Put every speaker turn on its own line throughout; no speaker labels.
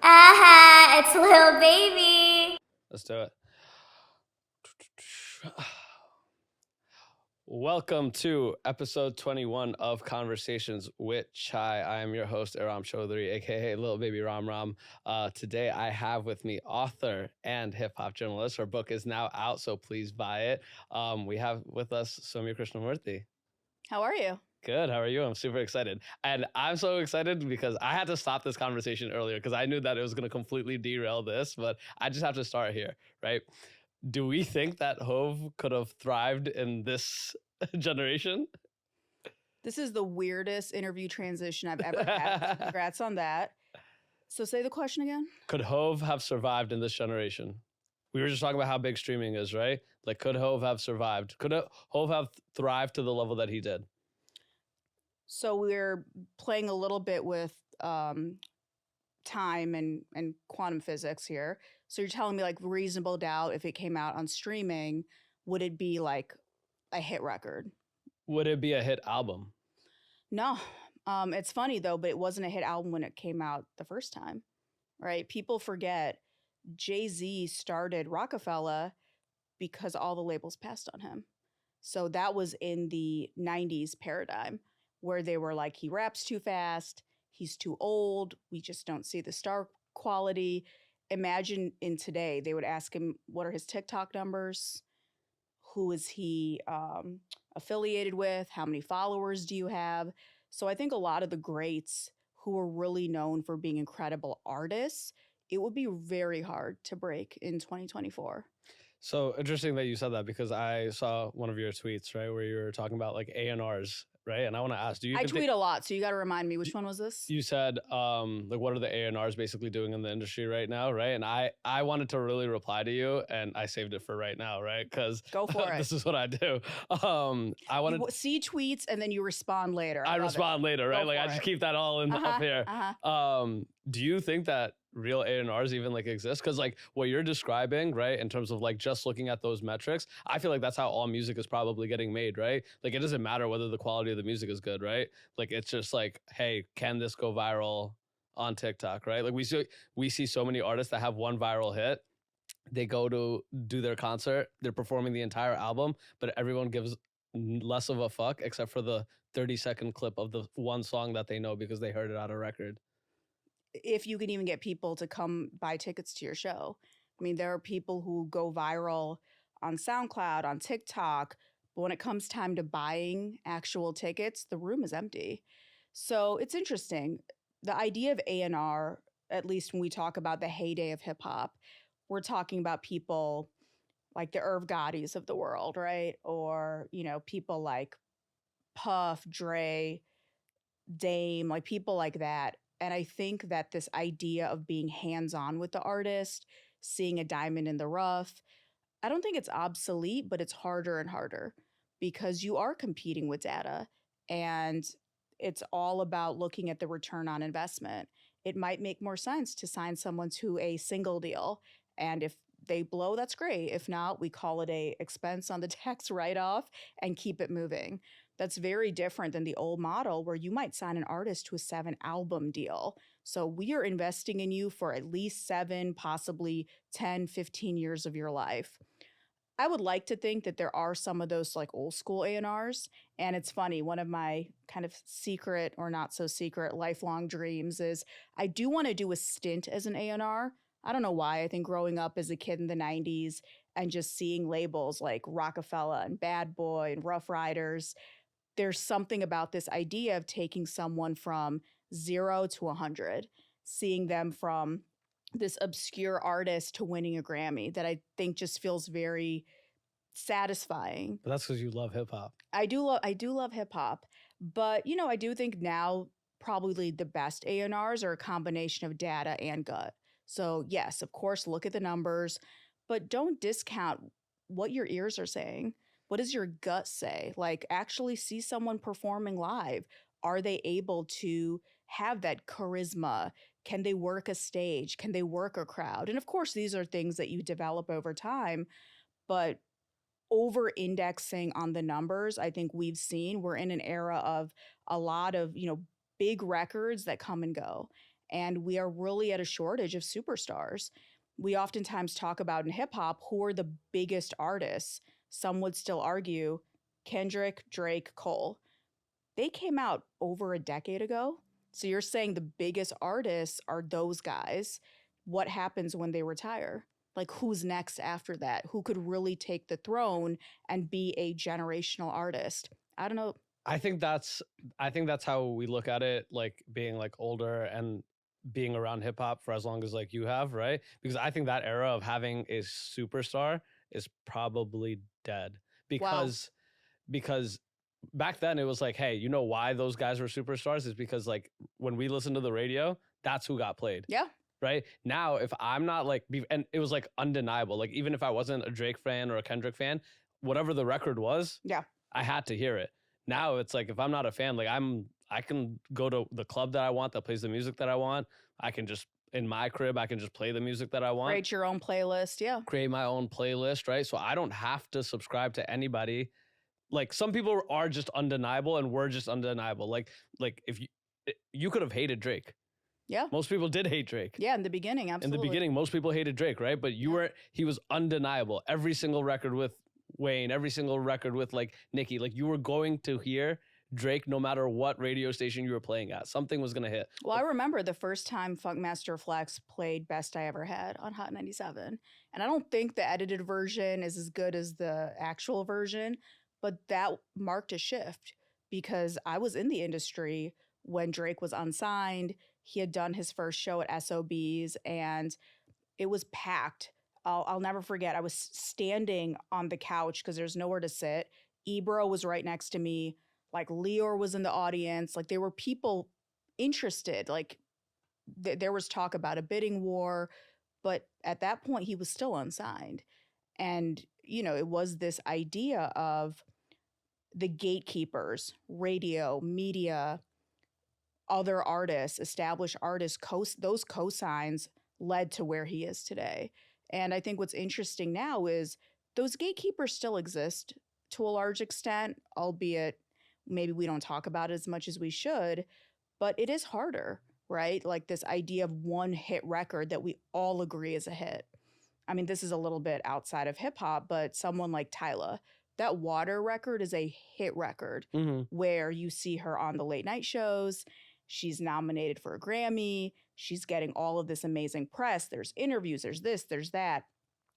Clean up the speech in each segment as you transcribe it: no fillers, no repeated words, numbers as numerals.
Aha, it's Lil Baby.
Let's do it. Welcome to episode 21 of Conversations with Chai. I am your host, Ihram Chowdhury, aka Lil Baby Ram Ram. Today I have with me author and hip-hop journalist. Her book is now out, so please buy it. We have with us Sowmya Krishnamurthy.
How are you?
Good. How are you? I'm super excited. And I'm so excited because I had to stop this conversation earlier because I knew that it was going to completely derail this, but I just have to start here, right? Do we think that Hov could have thrived in this generation?
This is the weirdest interview transition I've ever had. Congrats on that. So say the question again.
Could Hov have survived in this generation? We were just talking about how big streaming is, right? Like, could Hov have survived? Could Hov have thrived to the level that he did?
So we're playing a little bit with time and quantum physics here. So you're telling me like reasonable doubt if it came out on streaming, would it be like a hit record?
Would it be a hit album?
No. It's funny though, but it wasn't a hit album when it came out the first time, right? People forget Jay-Z started Rockefeller because all the labels passed on him. So that was in the 90s paradigm where they were like, he raps too fast, he's too old, we just don't see the star quality. Imagine in today, they would ask him, what are his TikTok numbers? Who is he affiliated with? How many followers do you have? So I think a lot of the greats who are really known for being incredible artists, it would be very hard to break in 2024.
So interesting that you said that because I saw one of your tweets, right, where you were talking about like A&Rs, right? And I want to ask, do you?
I tweet a lot, so you got to remind me, which one was this?
You said, like, what are the A&Rs basically doing in the industry right now, right? And I wanted to really reply to you, and I saved it for right now, right? Because
go for it.
This is what I do. I wanted
to see tweets and then you respond later.
I respond later, right? Like I just keep that all in up here. Do you think that real A&Rs even like exist? Because like what you're describing, right, in terms of like just looking at those metrics, I feel like that's how all music is probably getting made, right? Like it doesn't matter whether the quality of the music is good, right? Like it's just like, hey, can this go viral on TikTok, right? Like we see so many artists that have one viral hit. They go to do their concert, they're performing the entire album, but everyone gives less of a fuck except for the 30-second clip of the one song that they know because they heard it on a record.
If you can even get people to come buy tickets to your show. I mean, there are people who go viral on SoundCloud, on TikTok, but when it comes time to buying actual tickets, the room is empty. So it's interesting. The idea of A&R, at least when we talk about the heyday of hip hop, we're talking about people like the Irv Gottis of the world, right? Or, you know, people like Puff, Dre, Dame, like people like that. And I think that this idea of being hands-on with the artist, seeing a diamond in the rough, I don't think it's obsolete, but it's harder and harder because you are competing with data and it's all about looking at the return on investment. It might make more sense to sign someone to a single deal. And if they blow, that's great. If not, we call it a expense on the tax write-off and keep it moving. That's very different than the old model where you might sign an artist to a 7-album deal. So we are investing in you for at least 7, possibly 10, 15 years of your life. I would like to think that there are some of those like old school A&Rs. And it's funny, one of my kind of secret or not so secret lifelong dreams is I do want to do a stint as an A&R. I don't know why. I think growing up as a kid in the 90s and just seeing labels like Rockefeller and Bad Boy and Rough Riders, there's something about this idea of taking someone from 0 to 100, seeing them from this obscure artist to winning a Grammy that I think just feels very satisfying.
But that's because you love hip hop.
I do love hip hop, but you know, I do think now probably the best A&Rs are a combination of data and gut. So yes, of course, look at the numbers, but don't discount what your ears are saying. What does your gut say? Like actually see someone performing live. Are they able to have that charisma? Can they work a stage? Can they work a crowd? And of course, these are things that you develop over time, but over indexing on the numbers, I think we've seen we're in an era of a lot of, you know, big records that come and go. And we are really at a shortage of superstars. We oftentimes talk about in hip hop who are the biggest artists. Some would still argue Kendrick, Drake, Cole. They came out over a decade ago. So you're saying the biggest artists are those guys. What happens when they retire? Like, who's next after that? Who could really take the throne and be a generational artist? I don't know.
I think that's how we look at it, like being like older and being around hip hop for as long as like you have, right? Because I think that era of having a superstar is probably dead. Because back then it was like, hey, you know why those guys were superstars is because like when we listened to the radio, that's who got played.
Yeah.
Right now, if I'm not like, and it was like undeniable, like even if I wasn't a Drake fan or a Kendrick fan, whatever the record was,
yeah,
I had to hear it. Now it's like, if I'm not a fan, like I can go to the club that I want that plays the music that I want. I can just, in my crib, I can just play the music that I want.
Create your own playlist. Yeah.
Create my own playlist, right? So I don't have to subscribe to anybody. Like some people are just undeniable and we're just undeniable. Like if you could have hated Drake.
Yeah.
Most people did hate Drake.
Yeah, in the beginning, absolutely.
In the beginning, most people hated Drake, right? But he was undeniable. Every single record with Wayne, every single record with like Nicki, like you were going to hear Drake no matter what radio station you were playing at. Something was going to hit.
Well, I remember the first time Funkmaster Flex played Best I Ever Had on Hot 97. And I don't think the edited version is as good as the actual version, but that marked a shift because I was in the industry when Drake was unsigned. He had done his first show at SOBs and it was packed. I'll never forget. I was standing on the couch because there's nowhere to sit. Ebro was right next to me. Like Leor was in the audience. Like there were people interested. Like there was talk about a bidding war, but at that point he was still unsigned. And, you know, it was this idea of the gatekeepers, radio, media, other artists, established artists, those cosigns led to where he is today. And I think what's interesting now is those gatekeepers still exist to a large extent, albeit maybe we don't talk about it as much as we should, but it is harder, right? Like this idea of one hit record that we all agree is a hit. I mean, this is a little bit outside of hip hop, but someone like Tyla, that Water record is a hit record where you see her on the late night shows. She's nominated for a Grammy. She's getting all of this amazing press. There's interviews, there's this, there's that.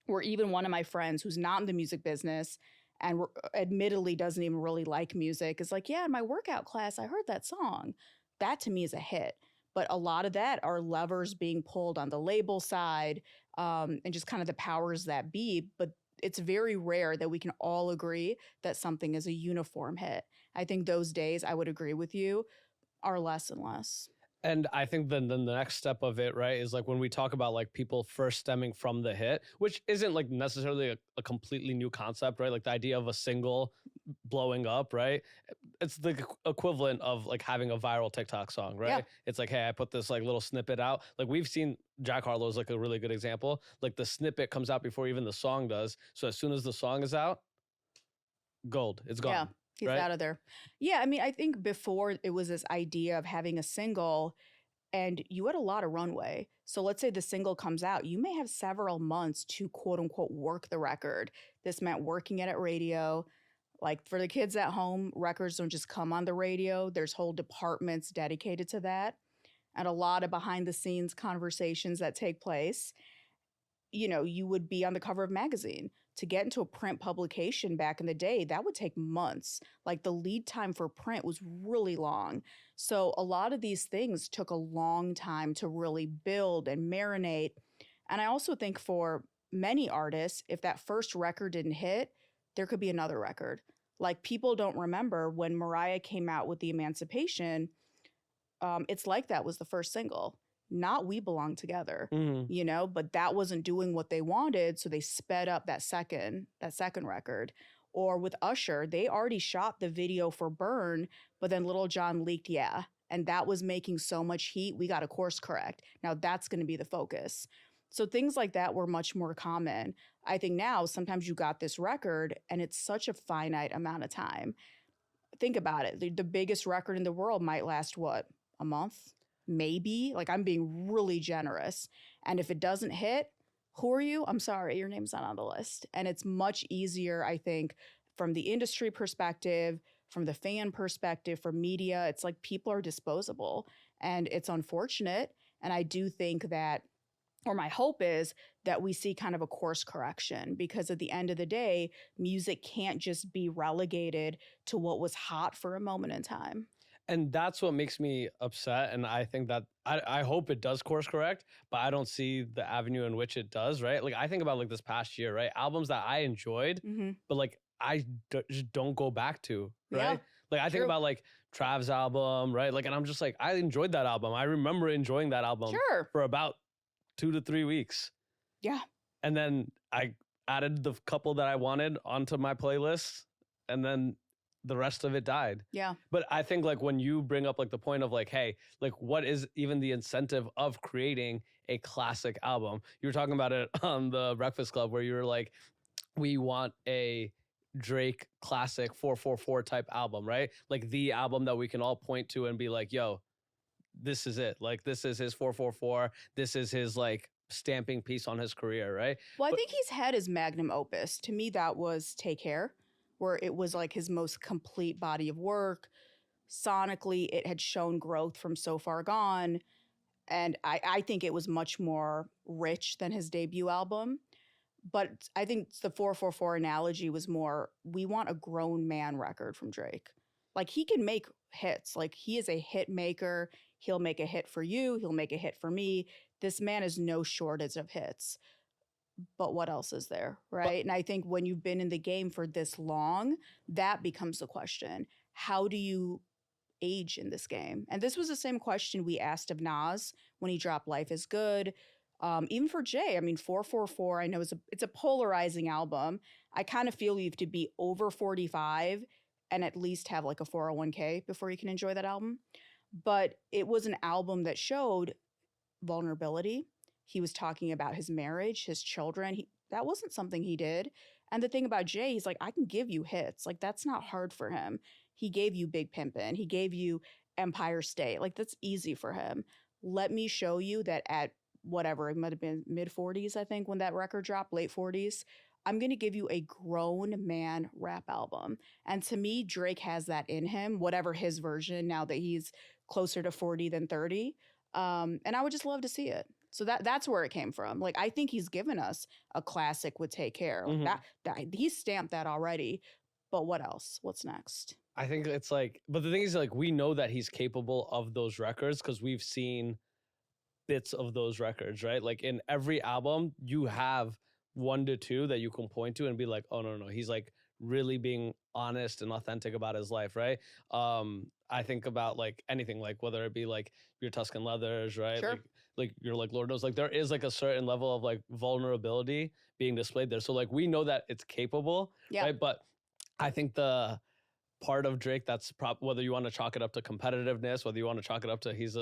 Or even one of my friends who's not in the music business and admittedly doesn't even really like music is like, yeah, in my workout class, I heard that song. That to me is a hit. But a lot of that are levers being pulled on the label side and just kind of the powers that be. But it's very rare that we can all agree that something is a uniform hit. I think those days, I would agree with you, are less and less.
And I think then the next step of it, right, is like when we talk about like people first stemming from the hit, which isn't like necessarily a completely new concept, right? Like the idea of a single blowing up, right? It's the equivalent of like having a viral TikTok song, right?
Yeah.
It's like, hey, I put this like little snippet out. Like we've seen Jack Harlow's like a really good example. Like the snippet comes out before even the song does. So as soon as the song is out, gold, it's gone.
Yeah. He's
right?
out of there. Yeah, I mean, I think before it was this idea of having a single and you had a lot of runway. So let's say the single comes out, you may have several months to quote unquote work the record. This meant working it at radio. Like for the kids at home, records don't just come on the radio. There's whole departments dedicated to that and a lot of behind the scenes conversations that take place. You know, you would be on the cover of a magazine. To get into a print publication back in the day, that would take months. Like the lead time for print was really long. So a lot of these things took a long time to really build and marinate. And I also think for many artists, if that first record didn't hit, there could be another record. Like people don't remember when Mariah came out with the Emancipation, It's Like That was the first single. Not We Belong Together, you know, but that wasn't doing what they wanted. So they sped up that second record. Or with Usher, they already shot the video for Burn, but then Lil Jon leaked Yeah. And that was making so much heat, we got to course correct. Now that's going to be the focus. So things like that were much more common. I think now sometimes you got this record and it's such a finite amount of time. Think about it. The biggest record in the world might last, what, a month? maybe. Like, I'm being really generous. And if it doesn't hit, who are you? I'm sorry, your name's not on the list. And it's much easier, I think, from the industry perspective, from the fan perspective, from media. It's like people are disposable, and it's unfortunate. And I do think that, or my hope is that we see kind of a course correction, because at the end of the day, music can't just be relegated to what was hot for a moment in time.
And that's what makes me upset. And I think that I hope it does course correct, but I don't see the avenue in which it does, right? Like, I think about like this past year, right? Albums that I enjoyed, but like just don't go back to, right?
Yeah,
Like, I think
true.
about like Trav's album, right? Like, and I'm just like, I enjoyed that album. I remember enjoying that album
Sure.
for about 2 to 3 weeks.
Yeah.
And then I added the couple that I wanted onto my playlist, and then the rest of it died.
Yeah.
But I think like when you bring up like the point of like, hey, like what is even the incentive of creating a classic album? You were talking about it on the Breakfast Club where you were like, we want a Drake classic 444 type album, right? Like the album that we can all point to and be like, yo, this is it. Like, this is his 444. This is his like stamping piece on his career, right?
Well, I think he's had his magnum opus. To me, that was Take Care, where it was like his most complete body of work. Sonically, it had shown growth from So Far Gone. And I think it was much more rich than his debut album. But I think the 444 analogy was more, we want a grown man record from Drake. Like, he can make hits. Like, he is a hit maker. He'll make a hit for you. He'll make a hit for me. This man is no shortage of hits. But what else is there, right? And I think when you've been in the game for this long, that becomes the question. How do you age in this game? And this was the same question we asked of Nas when he dropped Life is Good. Even for Jay, I mean, 444, I know it's a polarizing album. I kind of feel you have to be over 45 and at least have like a 401k before you can enjoy that album. But it was an album that showed vulnerability. He was talking about his marriage, his children. That wasn't something he did. And the thing about Jay, he's like, I can give you hits. Like, that's not hard for him. He gave you Big Pimpin'. He gave you Empire State. Like, that's easy for him. Let me show you that at whatever, it might have been mid 40s, I think, when that record dropped, late 40s. I'm going to give you a grown man rap album. And to me, Drake has that in him, whatever his version, now that he's closer to 40 than 30. And I would just love to see it. So that's where it came from. Like, I think he's given us a classic with Take Care. Like that he's stamped that already. But what else? What's next?
I think it's like, but the thing is, like, we know that he's capable of those records because we've seen bits of those records, right? Like, in every album, you have 1 to 2 that you can point to and be like, oh, no, he's like really being honest and authentic about his life, right? I think about like anything, like whether it be like your Tuscan Leathers, right?
Sure.
Like you're like Lord knows, like there is like a certain level of like vulnerability being displayed there. So like we know that it's capable, right? But I think the part of Drake that's whether you want to chalk it up to competitiveness, whether you want to chalk it up to he's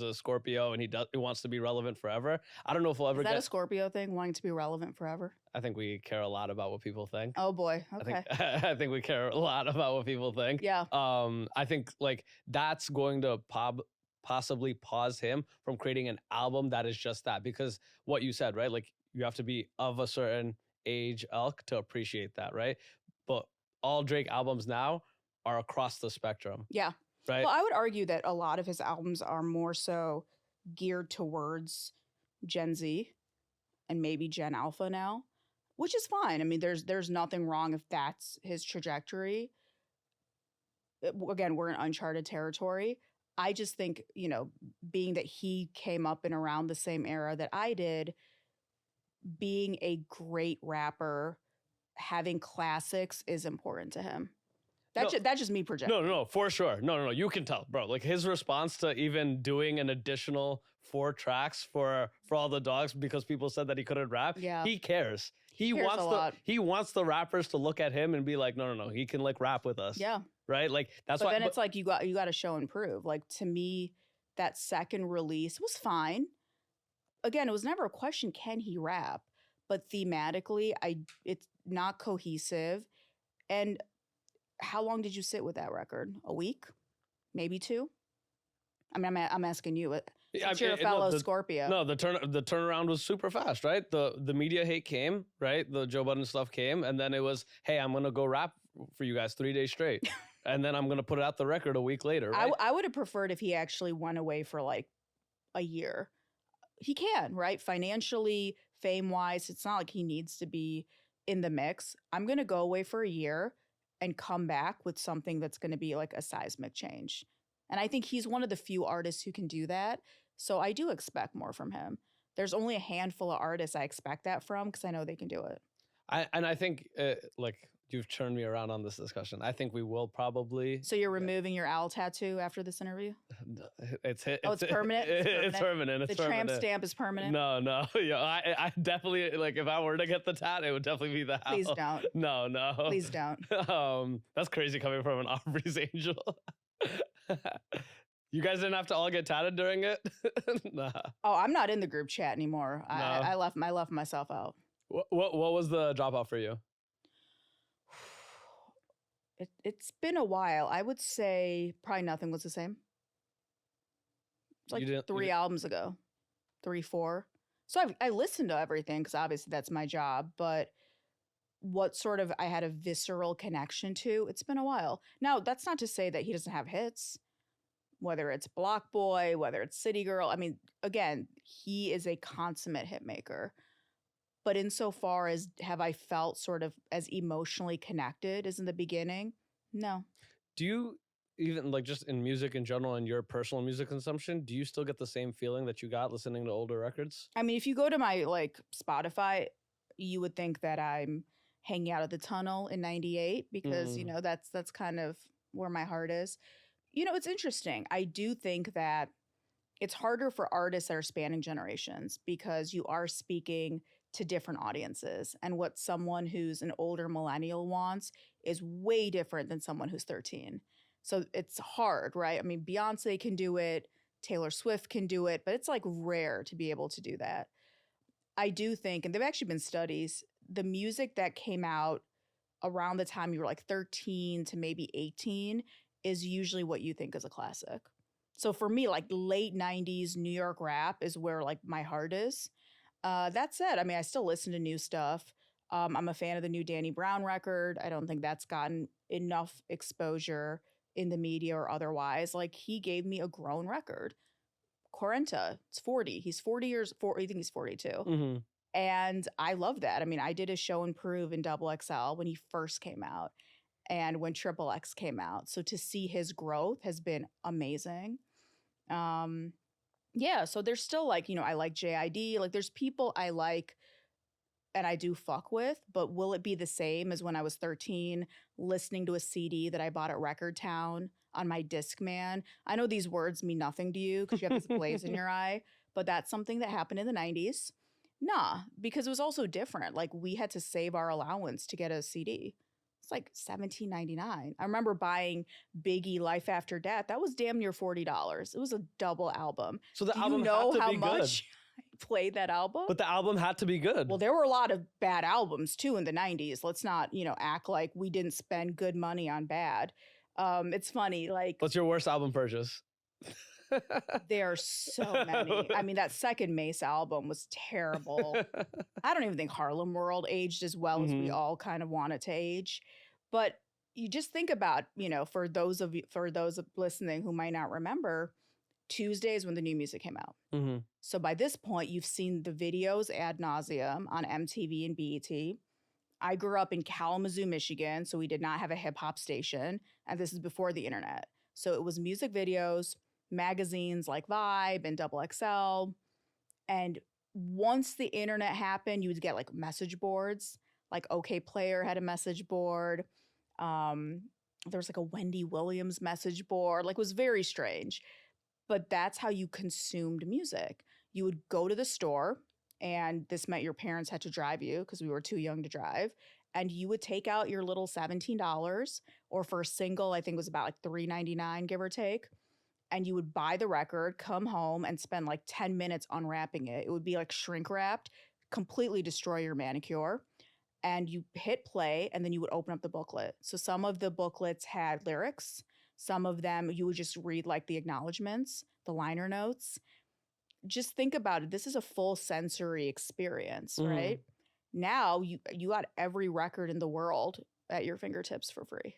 a Scorpio and he wants to be relevant forever. I don't know if we'll ever
get a Scorpio thing, wanting to be relevant forever.
I think we care a lot about what people think.
Oh boy, okay.
I think we care a lot about what people think.
Yeah.
I think like that's going to possibly pause him from creating an album that is just that, because what you said, right? Like you have to be of a certain age elk to appreciate that, right? But all Drake albums now are across the spectrum.
Yeah.
Right.
Well, I would argue that a lot of his albums are more so geared towards Gen Z and maybe Gen Alpha now, which is fine. I mean, there's nothing wrong if that's his trajectory. Again, we're in uncharted territory. I just think, being that he came up in around the same era that I did, being a great rapper, having classics is important to him. That's just me projecting.
No, for sure. No. You can tell, bro. Like his response to even doing an additional 4 tracks for All the Dogs because people said that he couldn't rap.
Yeah.
He cares. He wants the rappers to look at him and be like, no. He can like rap with us.
Yeah.
Right. Like that's why.
But then it's like you got to show and prove. Like to me, that second release was fine. Again, it was never a question, can he rap? But thematically, it's not cohesive. And how long did you sit with that record? A week? Maybe 2? I mean, I'm asking you.
Yeah,
Since you're a fellow
the
Scorpio.
No, the turnaround was super fast, right? The media hate came, right? The Joe Budden stuff came, and then it was, hey, I'm gonna go rap for you guys 3 days straight, and then I'm gonna put out the record a week later. Right?
I would have preferred if he actually went away for like a year. He can, right? Financially, fame wise, it's not like he needs to be in the mix. I'm gonna go away for a year and come back with something that's gonna be like a seismic change. And I think he's one of the few artists who can do that. So I do expect more from him. There's only a handful of artists I expect that from because I know they can do it.
I think, like, you've turned me around on this discussion. I think we will probably.
So you're removing your owl tattoo after this interview?
It's
permanent?
It's permanent.
The tramp stamp is permanent?
No. Yeah, I definitely, like, if I were to get the tat, it would definitely be the owl.
Please don't.
No.
Please don't.
That's crazy coming from an Aubrey's angel. You guys didn't have to all get tatted during it? Nah.
Oh, I'm not in the group chat anymore.
No.
I left myself out.
What was the dropout for you?
It's been a while. I would say probably nothing was the same. It's like 3 albums ago, 3, 4. So I listened to everything because obviously that's my job. But what sort of I had a visceral connection to, it's been a while. Now, that's not to say that he doesn't have hits, whether it's Block Boy, whether it's City Girl. I mean, again, he is a consummate hit maker. But insofar as have I felt sort of as emotionally connected as in the beginning? No.
Do you even, like, just in music in general and your personal music consumption, do you still get the same feeling that you got listening to older records?
I mean, if you go to my like Spotify, you would think that I'm hanging out at the tunnel in 98 because, you know, that's kind of where my heart is. You know, it's interesting. I do think that it's harder for artists that are spanning generations because you are speaking to different audiences. And what someone who's an older millennial wants is way different than someone who's 13. So it's hard, right? I mean, Beyonce can do it, Taylor Swift can do it, but it's like rare to be able to do that. I do think, and there've actually been studies, the music that came out around the time you were like 13 to maybe 18 is usually what you think is a classic. So for me, like late 90s New York rap is where like my heart is. That said, I mean, I still listen to new stuff. I'm a fan of the new Danny Brown record. I don't think that's gotten enough exposure in the media or otherwise. Like, he gave me a grown record. Quarenta, it's 40. He's 40 years, I think he's 42.
Mm-hmm.
And I love that. I mean, I did a show and prove in Double XL when he first came out and when Triple X came out. So to see his growth has been amazing. Yeah, so there's still like, you know, I like JID. Like, there's people I like and I do fuck with, but will it be the same as when I was 13 listening to a CD that I bought at Record Town on my Discman? I know these words mean nothing to you because you have this blaze in your eye, but that's something that happened in the 90s. Nah, because it was also different. Like, we had to save our allowance to get a CD. It's like $17.99. I remember buying Biggie Life After Death. That was damn near $40. It was a double album.
So the
Do
album
you know
had to
how
be
much I played that album?
But the album had to be good.
Well, there were a lot of bad albums too in the 90s. Let's not, you know, act like we didn't spend good money on bad. It's funny, like,
What's your worst album purchase?
there are so many. I mean, that second Mace album was terrible. I don't even think Harlem World aged as well as we all kind of want it to age. But you just think about, you know, for those listening who might not remember, Tuesdays when the new music came out.
Mm-hmm.
So by this point, you've seen the videos ad nauseum on MTV and BET. I grew up in Kalamazoo, Michigan, so we did not have a hip hop station. And this is before the internet. So it was music videos, magazines like Vibe and Double XL. And once the internet happened, you would get like message boards. Like OK Player had a message board. There was like a Wendy Williams message board. Like, it was very strange. But that's how you consumed music. You would go to the store, and this meant your parents had to drive you because we were too young to drive. And you would take out your little $17, or for a single, I think it was about like $3.99, give or take. And you would buy the record, come home, and spend like 10 minutes unwrapping it. It would be like shrink wrapped, completely destroy your manicure. And you hit play, and then you would open up the booklet. So some of the booklets had lyrics. Some of them you would just read like the acknowledgments. the liner notes. Just think about it. This is a full sensory experience, right? Now you got every record in the world at your fingertips for free.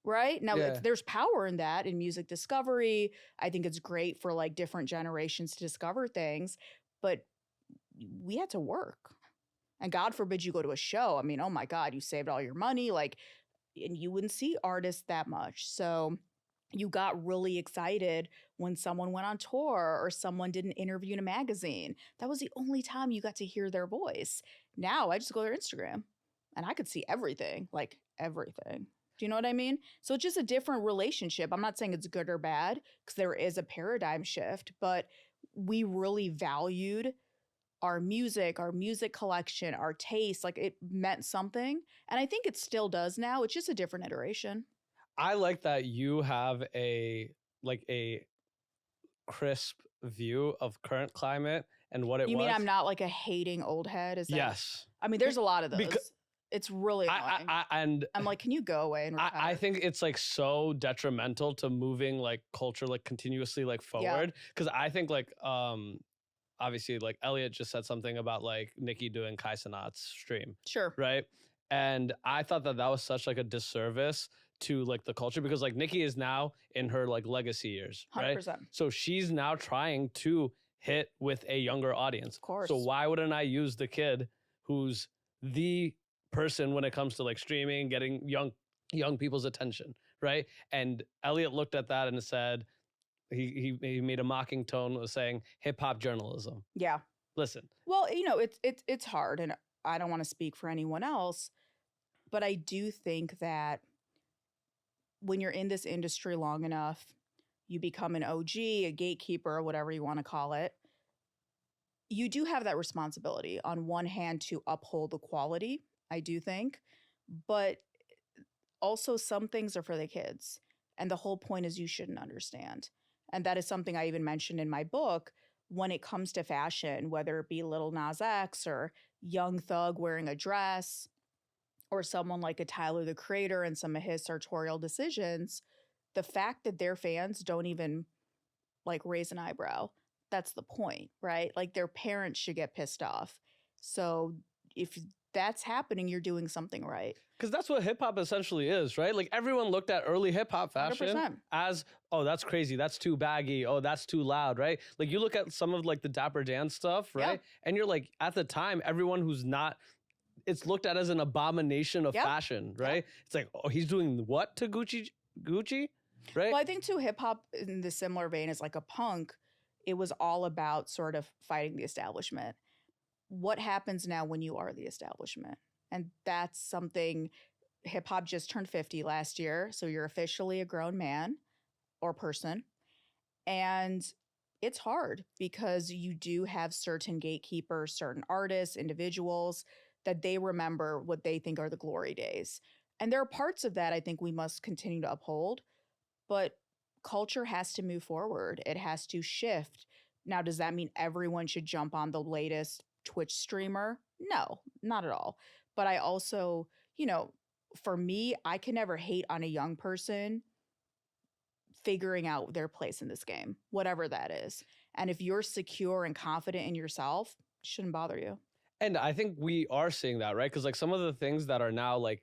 Right? Now there's power in that in music discovery. I think it's great for like different generations to discover things, but we had to work. And God forbid you go to a show. I mean, oh my God, you saved all your money, like, and you wouldn't see artists that much. So you got really excited when someone went on tour or someone did an interview in a magazine. That was the only time you got to hear their voice. Now I just go to their Instagram and I could see everything, like everything. Do you know what I mean? So it's just a different relationship. I'm not saying it's good or bad because there is a paradigm shift, but we really valued our music collection, our taste. Like it meant something. And I think it still does now. It's just a different iteration.
I like that you have a crisp view of current climate and what it was.
You mean I'm not like a hating old head? Is that?
Yes.
I mean, there's a lot of those. It's really annoying.
And
I'm like, can you go away and retire?
I think it's like so detrimental to moving like culture like continuously like forward. Because I think like obviously like Elliot just said something about like Nicki doing Kai Cenat's stream.
Sure.
Right. And I thought that was such like a disservice to like the culture because like Nicki is now in her like legacy years. 100%. Right? So she's now trying to hit with a younger audience.
Of course.
So why wouldn't I use the kid who's the person when it comes to like streaming, getting young people's attention, right? And Elliot looked at that and said, he made a mocking tone of saying hip hop journalism.
Yeah.
Listen.
Well, you know, it's hard, and I don't want to speak for anyone else, but I do think that when you're in this industry long enough, you become an OG, a gatekeeper, whatever you want to call it. You do have that responsibility on one hand to uphold the quality, I do think, but also some things are for the kids. And the whole point is you shouldn't understand. And that is something I even mentioned in my book when it comes to fashion, whether it be Lil Nas X or Young Thug wearing a dress or someone like a Tyler, the Creator, and some of his sartorial decisions, the fact that their fans don't even like raise an eyebrow, that's the point, right? Like their parents should get pissed off. So if that's happening, you're doing something right.
Because that's what hip hop essentially is, right? Like everyone looked at early hip hop fashion
100%.
as, oh, that's crazy. That's too baggy. Oh, that's too loud, right? Like you look at some of like the Dapper Dan stuff, right?
Yeah.
And you're like, at the time, everyone who's not, it's looked at as an abomination of fashion, right? Yep. It's like, oh, he's doing what to Gucci, right?
Well, I think too, hip hop in the similar vein is like a punk. It was all about sort of fighting the establishment. What happens now when you are the establishment? And that's something, hip hop just turned 50 last year. So you're officially a grown man or person. And it's hard because you do have certain gatekeepers, certain artists, individuals that they remember what they think are the glory days. And there are parts of that I think we must continue to uphold, but culture has to move forward. It has to shift. Now, does that mean everyone should jump on the latest Twitch streamer? No, not at all. But I also, you know, for me, I can never hate on a young person figuring out their place in this game, whatever that is. And if you're secure and confident in yourself, it shouldn't bother you.
And I think we are seeing that, right? Because like some of the things that are now like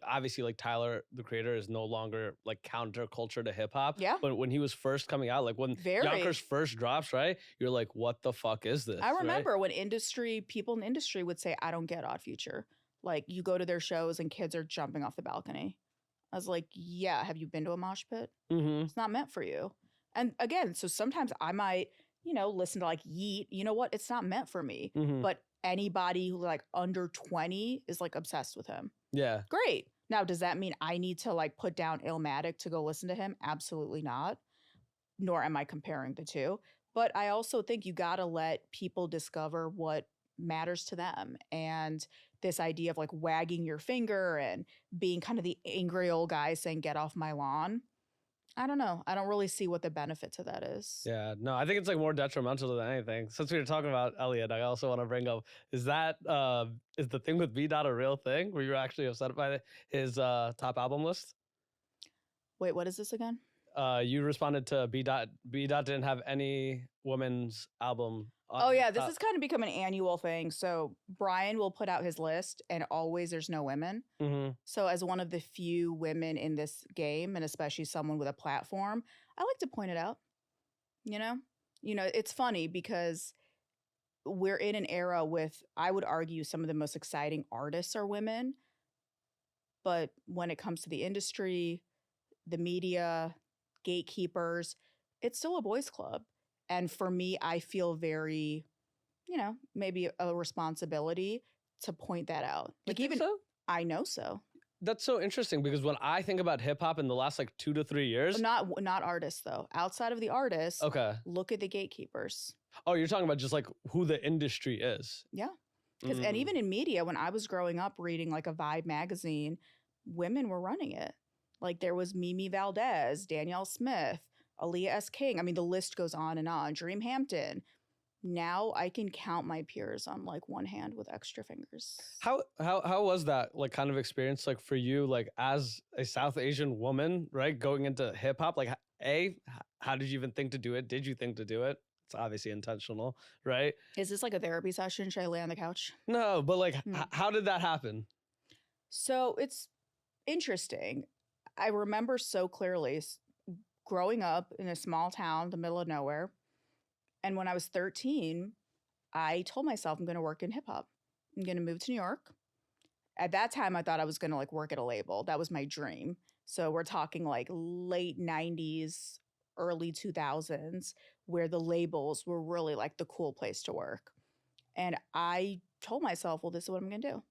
obviously like Tyler, the Creator, is no longer like counterculture to hip hop.
Yeah.
But when he was first coming out, like when Yonkers first drops, right? You're like, what the fuck is this?
I remember when people in industry would say, I don't get Odd Future. Like you go to their shows and kids are jumping off the balcony. I was like, yeah, have you been to a mosh pit?
Mm-hmm.
It's not meant for you. And again, so sometimes I might, you know, listen to like Yeet. You know what? It's not meant for me.
Mm-hmm.
But anybody who like under 20 is like obsessed with him.
Yeah.
Great. Now, does that mean I need to like put down Illmatic to go listen to him? Absolutely not. Nor am I comparing the two. But I also think you got to let people discover what matters to them. And this idea of like wagging your finger and being kind of the angry old guy saying, get off my lawn. I don't know. I don't really see what the benefit to that is.
Yeah, no, I think it's like more detrimental than anything. Since we were talking about Elliot, I also want to bring up, is the thing with B Dot a real thing? Were you actually upset by his top album list?
Wait, what is this again?
you responded to B dot. B dot didn't have any women's album.
Oh yeah, this has kind of become an annual thing. So Brian will put out his list, and always there's no women.
Mm-hmm.
So as one of the few women in this game, and especially someone with a platform, I like to point it out. You know, it's funny because we're in an era with, I would argue, some of the most exciting artists are women. But when it comes to the industry, the media, gatekeepers, it's still a boys' club. And for me, I feel very, maybe a responsibility to point that out.
Like, even so?
I know so.
That's so interesting because when I think about hip hop in the last like 2 to 3 years,
not artists though. Outside of the artists,
okay,
look at the gatekeepers.
Oh, you're talking about just like who the industry is.
Yeah. And even in media, when I was growing up reading like a Vibe magazine, women were running it. Like there was Mimi Valdez, Danielle Smith, Aaliyah S. King. I mean, the list goes on and on. Dream Hampton. Now I can count my peers on like one hand with extra fingers.
How was that like kind of experience like for you, like as a South Asian woman, right, going into hip hop? Like, how did you even think to do it? Did you think to do it? It's obviously intentional, right?
Is this like a therapy session? Should I lay on the couch?
No, but like, how did that happen?
So it's interesting. I remember so clearly growing up in a small town, the middle of nowhere. And when I was 13, I told myself I'm going to work in hip hop. I'm going to move to New York. At that time, I thought I was going to like work at a label. That was my dream. So we're talking like late 90s, early 2000s, where the labels were really like the cool place to work. And I told myself, well, this is what I'm going to do.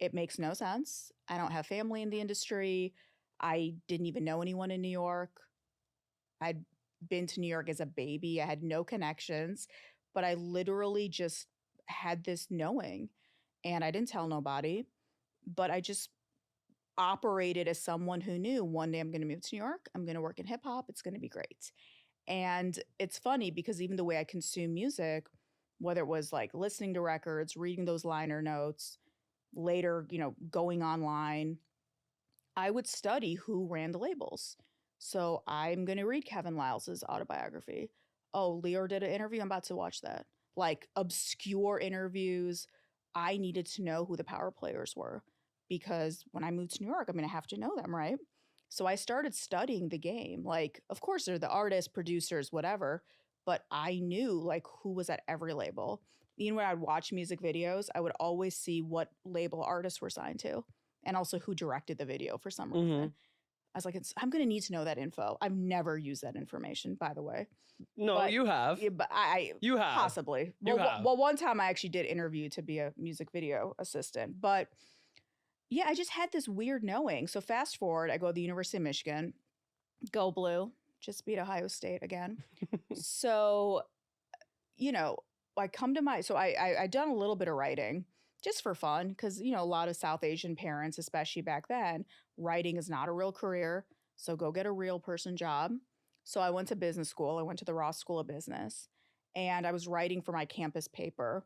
It makes no sense. I don't have family in the industry. I didn't even know anyone in New York. I'd been to New York as a baby. I had no connections, but I literally just had this knowing, and I didn't tell nobody, but I just operated as someone who knew one day I'm going to move to New York. I'm going to work in hip hop. It's going to be great. And it's funny because even the way I consume music, whether it was like listening to records, reading those liner notes, later, going online, I would study who ran the labels. So I'm going to read Kevin Lyles' autobiography. Oh, Leo did an interview. I'm about to watch that. Like obscure interviews. I needed to know who the power players were because when I moved to New York, I'm going to have to know them, right? So I started studying the game. Like, of course, they're the artists, producers, whatever. But I knew like who was at every label. Even when I'd watch music videos, I would always see what label artists were signed to and also who directed the video for some reason. I was like, I'm going to need to know that info. I've never used that information, by the way.
No, but you have.
Yeah, but
you have.
Possibly. Well, one time I actually did interview to be a music video assistant. But yeah, I just had this weird knowing. So fast forward, I go to the University of Michigan. Go Blue. Just beat Ohio State again. So, I come to I done a little bit of writing. Just for fun, because, a lot of South Asian parents, especially back then, writing is not a real career. So go get a real person job. So I went to business school. I went to the Ross School of Business. And I was writing for my campus paper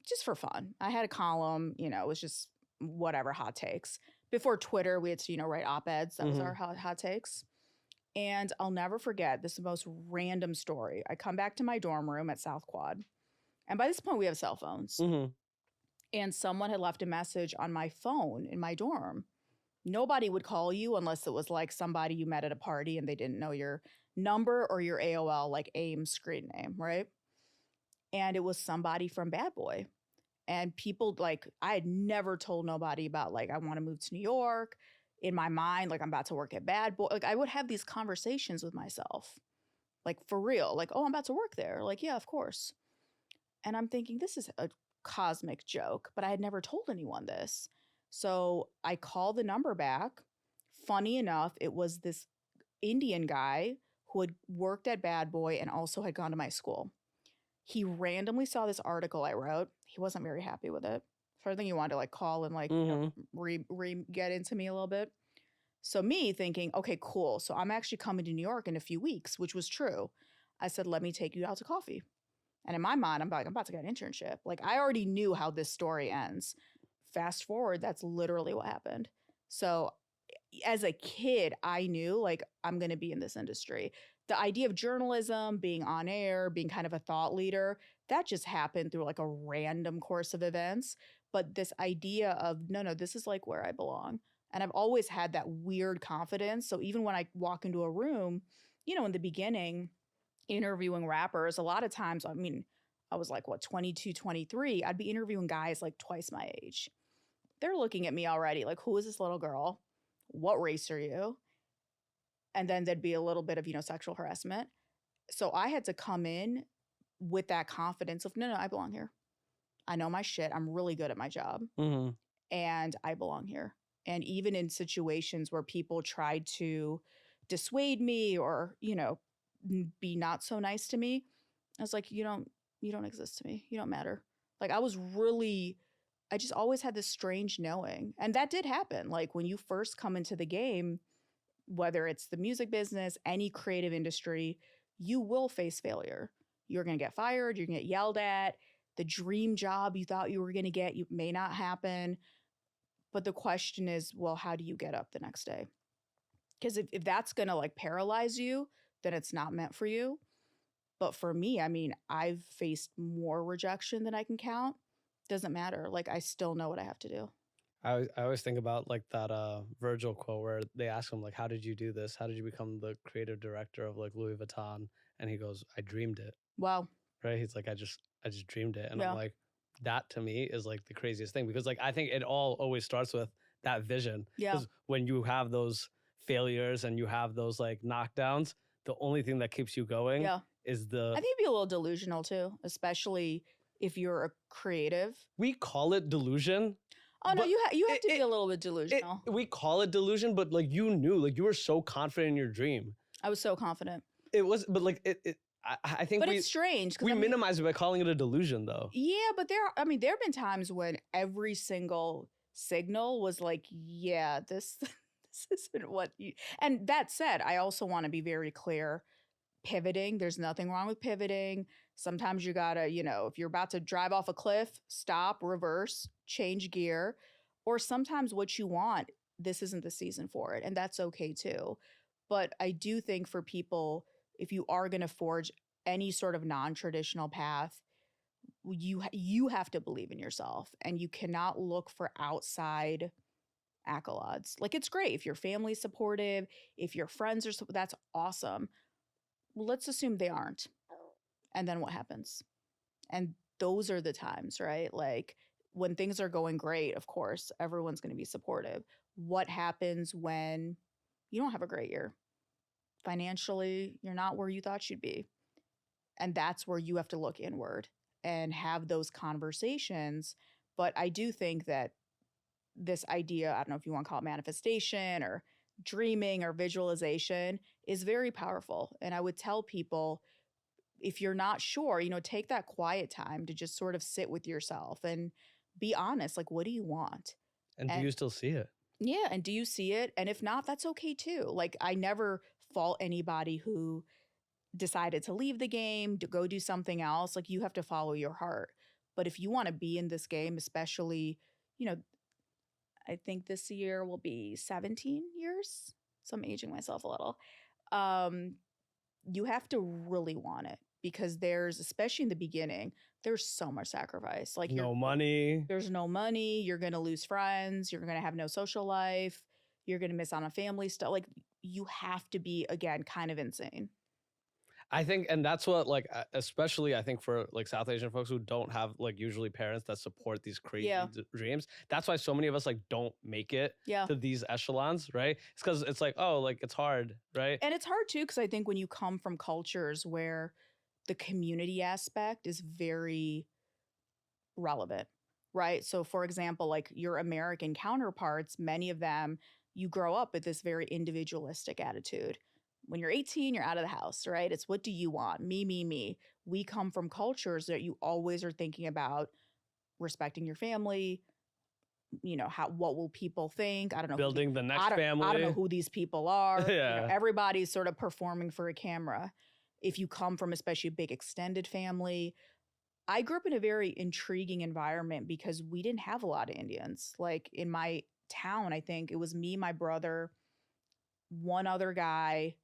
just for fun. I had a column, it was just whatever, hot takes. Before Twitter, we had to, write op-eds. That was our hot takes. And I'll never forget, this is the most random story. I come back to my dorm room at South Quad. And by this point, we have cell phones. And someone had left a message on my phone in my dorm. Nobody would call you unless it was like somebody you met at a party and they didn't know your number or your AOL, like AIM screen name, right? And it was somebody from Bad Boy. And people like, I had never told nobody about like, I want to move to New York. In my mind, like I'm about to work at Bad Boy. Like I would have these conversations with myself, like for real, like, oh, I'm about to work there. Like, yeah, of course. And I'm thinking this is a cosmic joke, but I had never told anyone this. So I called the number back. Funny enough, it was this Indian guy who had worked at Bad Boy and also had gone to my school. He randomly saw this article I wrote. He wasn't very happy with it. So I think he wanted to like call and like get into me a little bit. So me thinking, okay, cool. So I'm actually coming to New York in a few weeks, which was true. I said, let me take you out to coffee. And in my mind, I'm like, I'm about to get an internship. Like I already knew how this story ends. Fast forward, that's literally what happened. So as a kid, I knew like I'm going to be in this industry. The idea of journalism, being on air, being kind of a thought leader, that just happened through like a random course of events. But this idea of, no, this is like where I belong. And I've always had that weird confidence. So even when I walk into a room, in the beginning, interviewing rappers, a lot of times, I mean, I was like, 22, 23. I'd be interviewing guys like twice my age. They're looking at me already like, who is this little girl? What race are you? And then there'd be a little bit of, sexual harassment. So I had to come in with that confidence of, no, I belong here. I know my shit. I'm really good at my job.
Mm-hmm.
And I belong here. And even in situations where people tried to dissuade me or, be not so nice to me, I was like, you don't exist to me. You don't matter. Like I just always had this strange knowing. And that did happen. Like when you first come into the game, whether it's the music business, any creative industry, you will face failure. You're going to get fired. You're going to get yelled at. The dream job you thought you were going to get, you may not happen. But the question is, well, how do you get up the next day? Because if that's going to like paralyze you, then it's not meant for you. But for me, I mean, I've faced more rejection than I can count. Doesn't matter. Like, I still know what I have to do.
I always think about like that Virgil quote where they ask him like, how did you do this? How did you become the creative director of like Louis Vuitton? And he goes, I dreamed it.
Wow.
Right? He's like, I just dreamed it. And
Yeah.
I'm like, that to me is like the craziest thing, because like I think it all always starts with that vision.
Yeah.
Because when you have those failures and you have those like knockdowns, the only thing that keeps you going is
I think it'd be a little delusional too, especially if you're a creative.
We call it delusion.
Oh no, you have to be a little bit delusional.
We call it delusion, but like you knew, like you were so confident in your dream.
I was so confident.
It was, but like I think.
But it's strange.
We minimize it by calling it a delusion, though.
Yeah, but there have been times when every single signal was like, yeah, this isn't what you. And that said, I also want to be very clear. Pivoting, there's nothing wrong with pivoting. Sometimes you gotta, if you're about to drive off a cliff, stop, reverse, change gear. Or sometimes what you want, this isn't the season for it. And that's okay too. But I do think for people, if you are gonna forge any sort of non-traditional path, you have to believe in yourself. And you cannot look for outside accolades. Like, it's great if your family's supportive, if your friends are, that's awesome. Let's assume they aren't. And then what happens? And those are the times, right? Like when things are going great, of course, everyone's going to be supportive. What happens when you don't have a great year? Financially, you're not where you thought you'd be. And that's where you have to look inward and have those conversations. But I do think that this idea, I don't know if you want to call it manifestation or dreaming or visualization, is very powerful. And I would tell people, if you're not sure, take that quiet time to just sort of sit with yourself and be honest. Like, what do you want?
And do you still see it?
Yeah. And do you see it? And if not, that's okay too. Like, I never fault anybody who decided to leave the game, to go do something else. Like, you have to follow your heart. But if you want to be in this game, especially, I think this year will be 17 years. So I'm aging myself a little. You have to really want it, because there's, especially in the beginning, there's so much sacrifice. Like
no money.
There's no money. You're going to lose friends. You're going to have no social life. You're going to miss out on family stuff. Like, you have to be, again, kind of insane.
I think, and that's what, like, especially I think for like South Asian folks who don't have like usually parents that support these crazy dreams. That's why so many of us like don't make it to these echelons, right? It's because it's like, oh, like it's hard, right?
And it's hard too, because I think when you come from cultures where the community aspect is very relevant, right? So for example, like your American counterparts, many of them, you grow up with this very individualistic attitude. When you're 18, you're out of the house, right? It's what do you want? Me, me, me. We come from cultures that you always are thinking about respecting your family. What will people think? I don't know.
Building the next family.
I don't know who these people are. Everybody's sort of performing for a camera. If you come from especially a big extended family. I grew up in a very intriguing environment because we didn't have a lot of Indians. Like in my town, I think it was me, my brother, one other guy.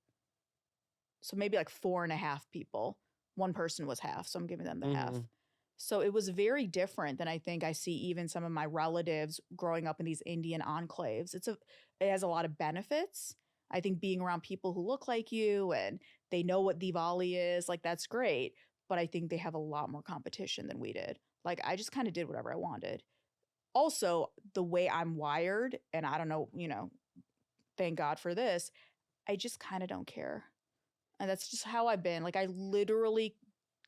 So maybe like 4.5 people. One person was half, so I'm giving them the half. So it was very different than I think I see even some of my relatives growing up in these Indian enclaves. It has a lot of benefits. I think being around people who look like you and they know what Diwali is, like that's great. But I think they have a lot more competition than we did. Like I just kind of did whatever I wanted. Also, the way I'm wired, and I don't know, thank God for this, I just kind of don't care. And that's just how I've been. Like I literally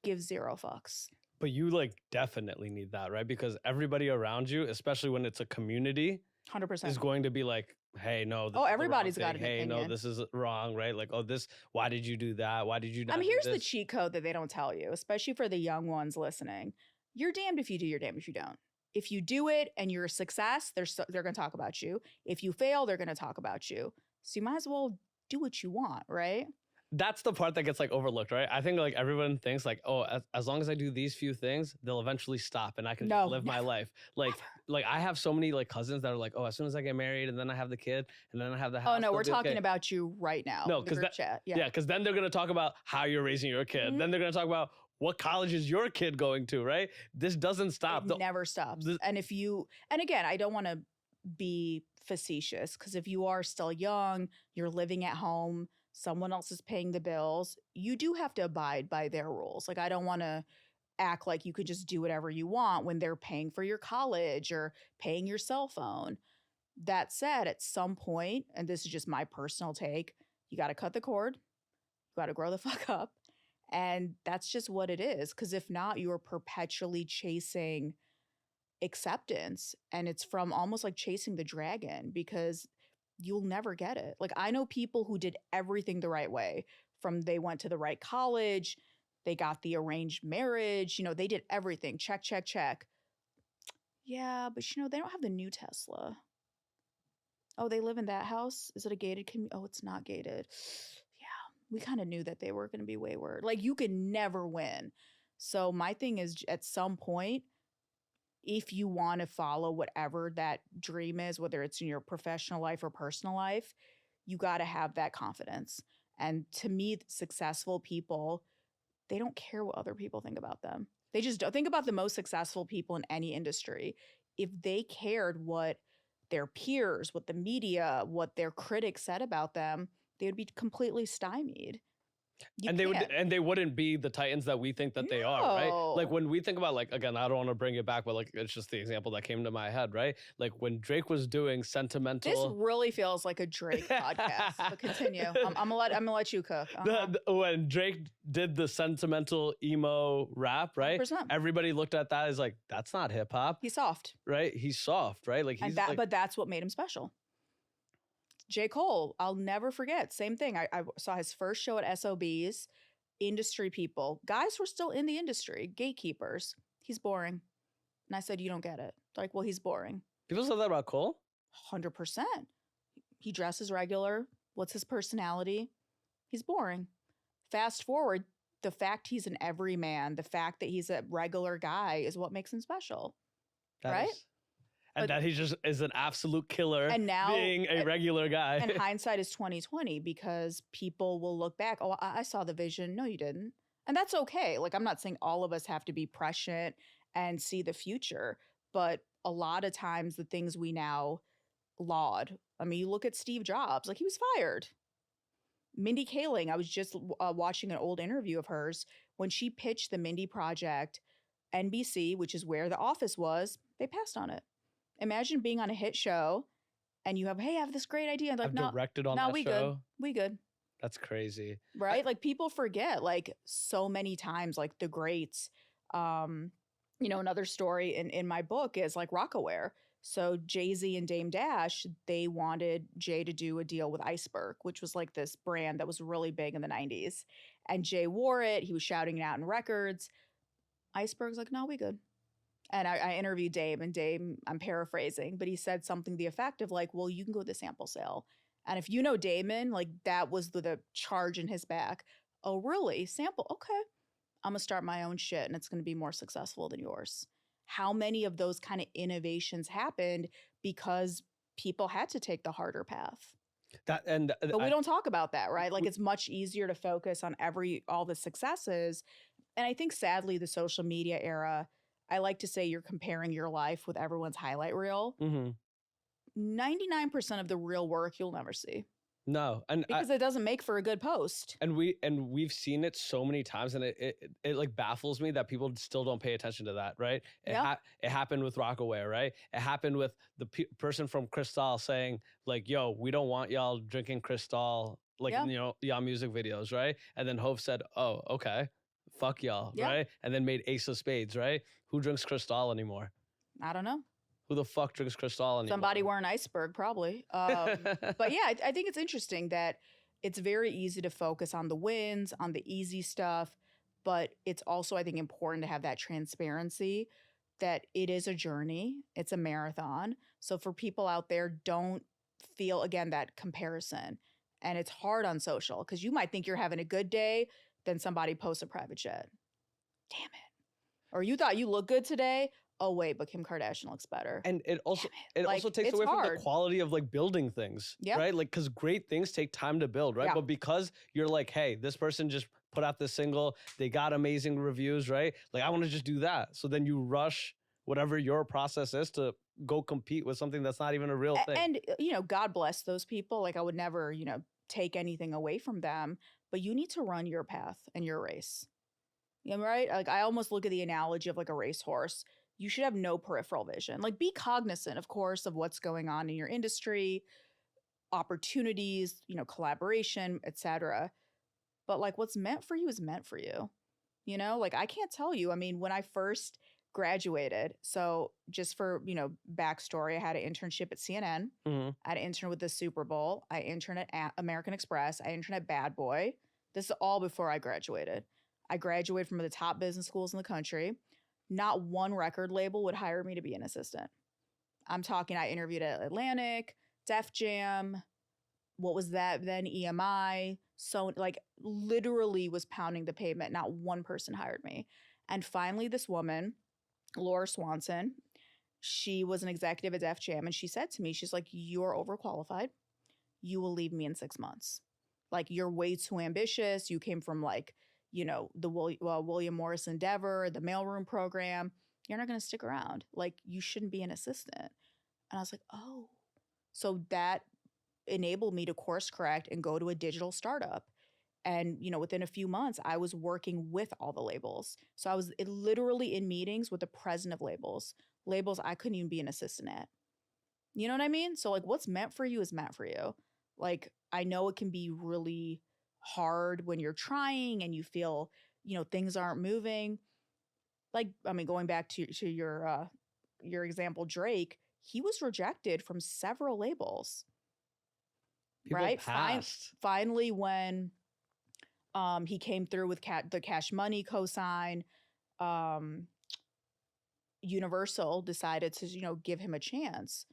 give 0 fucks.
But you like definitely need that, right? Because everybody around you, especially when it's a community,
100%.
is going to be like, hey, no.
Oh, everybody's got an
Hey,
opinion.
no, this is wrong, right? Like, oh, why did you do that? Why did you not
here's
do
the
this?
cheat code that they don't tell you, especially for the young ones listening. You're damned if you do, you're damned if you don't. If you do it and you're a success, they're going to talk about you. If you fail, they're going to talk about you. So you might as well do what you want, right?
That's the part that gets like overlooked, right? I think like everyone thinks like, oh, as long as I do these few things, they'll eventually stop and I can just live my life. Like I have so many like cousins that are like, oh, as soon as I get married and then I have the kid and then I have the house.
Oh no, we're talking about you right now.
No, because because then they're gonna talk about how you're raising your kid. Then they're gonna talk about what college is your kid going to, right? This doesn't stop.
It never stops. And again, I don't want to be facetious because if you are still young, you're living at home, someone else is paying the bills, you do have to abide by their rules. Like I don't want to act like you could just do whatever you want when they're paying for your college or paying your cell phone. That said, at some point, and this is just my personal take, you got to cut the cord. You got to grow the fuck up. And that's just what it is. Because if not, you're perpetually chasing acceptance. And it's from almost like chasing the dragon because you'll never get it. Like I know people who did everything the right way. From they went to the right college, they got the arranged marriage, they did everything. Check, check, check. Yeah, but they don't have the new Tesla. Oh, they live in that house? Is it a gated community? Oh, it's not gated. Yeah, we kind of knew that they were going to be wayward. Like you can never win. So my thing is at some point, if you want to follow whatever that dream is, whether it's in your professional life or personal life, you got to have that confidence. And to me, successful people, they don't care what other people think about them. They just don't. Think about the most successful people in any industry. If they cared what their peers, what the media, what their critics said about them, they would be completely stymied.
They wouldn't be the titans that we think that they are, right? Like when we think about like, again, I don't want to bring it back, but like it's just the example that came to my head, right? Like when Drake was doing sentimental.
This really feels like a Drake podcast. But continue. I'm gonna let you cook.
When Drake did the sentimental emo rap, right? 100%. Everybody looked at that as like, that's not hip hop.
He's soft,
right? He's soft, right? Like he's
but that's what made him special. J. Cole, I'll never forget. Same thing. I saw his first show at SOBs, industry people, guys who are still in the industry, gatekeepers. He's boring. And I said, you don't get it. They're like, well, he's boring.
People said that about Cole?
100%. He dresses regular. What's his personality? He's boring. Fast forward, the fact he's an everyman, the fact that he's a regular guy is what makes him special. Right?
And that he just is an absolute killer
and now,
being a regular guy.
And hindsight is 20/20 because people will look back. Oh, I saw the vision. No, you didn't. And that's okay. Like, I'm not saying all of us have to be prescient and see the future. But a lot of times the things we now laud. I mean, you look at Steve Jobs. Like, he was fired. Mindy Kaling, I was just watching an old interview of hers. When she pitched the Mindy Project, NBC, which is where The Office was, they passed on it. Imagine being on a hit show and you have, hey, I have this great idea. And like, no,
directed on that show.
We good.
That's crazy.
Right? Like people forget like so many times, like the greats. Another story in my book is like Rockaware. So Jay-Z and Dame Dash, they wanted Jay to do a deal with Iceberg, which was like this brand that was really big in the 90s. And Jay wore it. He was shouting it out in records. Iceberg's like, no, we good. And I interviewed Dame, and Dame, I'm paraphrasing, but he said something to the effect of like, well, you can go to the sample sale. And if you know Damon, like that was the charge in his back. Oh, really? Sample? Okay. I'm going to start my own shit and it's going to be more successful than yours. How many of those kind of innovations happened because people had to take the harder path? But we don't talk about that, right? Like it's much easier to focus on all the successes. And I think sadly the social media era, I like to say you're comparing your life with everyone's highlight reel. 99% of the real work you'll never see.
No,
because it doesn't make for a good post.
And we've seen it so many times, and it like baffles me that people still don't pay attention to that, right? It happened with Rockaway, right? It happened with the person from Cristal saying like, "Yo, we don't want y'all drinking Cristal, like y'all music videos, right?" And then Hov said, "Oh, okay, fuck y'all," right? And then made Ace of Spades, right? Who drinks Cristal anymore?
I don't know.
Who the fuck drinks Cristal anymore?
Somebody wearing Iceberg, probably. But yeah, I think it's interesting that it's very easy to focus on the wins, on the easy stuff. But it's also, I think, important to have that transparency that it is a journey. It's a marathon. So for people out there, don't feel, again, that comparison. And it's hard on social because you might think you're having a good day, then somebody posts a private jet. Damn it. Or you thought you looked good today. Oh wait, but Kim Kardashian looks better.
And it also takes away from the quality of like building things, right? Like, because great things take time to build, right? But because you're like, hey, this person just put out this single, they got amazing reviews, right? Like, I want to just do that. So then you rush whatever your process is to go compete with something that's not even a real thing.
And God bless those people. Like, I would never, take anything away from them, but you need to run your path and your race. Right? Like, I almost look at the analogy of like a racehorse. You should have no peripheral vision. Like, be cognizant, of course, of what's going on in your industry, opportunities, collaboration, etc. But like, what's meant for you is meant for you. Like, I can't tell you. I mean, when I first graduated, so just for, backstory, I had an internship at CNN. I had an intern with the Super Bowl. I interned at American Express. I interned at Bad Boy. This is all before I graduated. I graduated from the top business schools in the country. Not one record label would hire me to be an assistant. I'm talking, I interviewed at Atlantic, Def Jam, what was that then, EMI. So like literally was pounding the pavement. Not one person hired me. And finally this woman, Laura Swanson, she was an executive at Def Jam. And she said to me, she's like, "You're overqualified. You will leave me in 6 months. Like, you're way too ambitious. You came from like, the William Morris Endeavor, the mailroom program. You're not going to stick around. Like, you shouldn't be an assistant." And I was like, oh. So that enabled me to course correct and go to a digital startup. And, within a few months, I was working with all the labels. So I was literally in meetings with the president of labels I couldn't even be an assistant at. You know what I mean? So like, what's meant for you is meant for you. Like, I know it can be really hard when you're trying and you feel, things aren't moving. Like, I mean, going back to your example, Drake, he was rejected from several labels.
People
right?
passed.
Finally, when he came through with the Cash Money cosign, Universal decided to, give him a chance.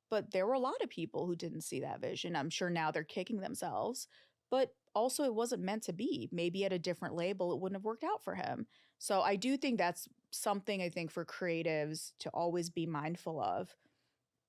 But there were a lot of people who didn't see that vision. I'm sure now they're kicking themselves. But also, it wasn't meant to be. Maybe at a different label, it wouldn't have worked out for him. So I do think that's something I think for creatives to always be mindful of.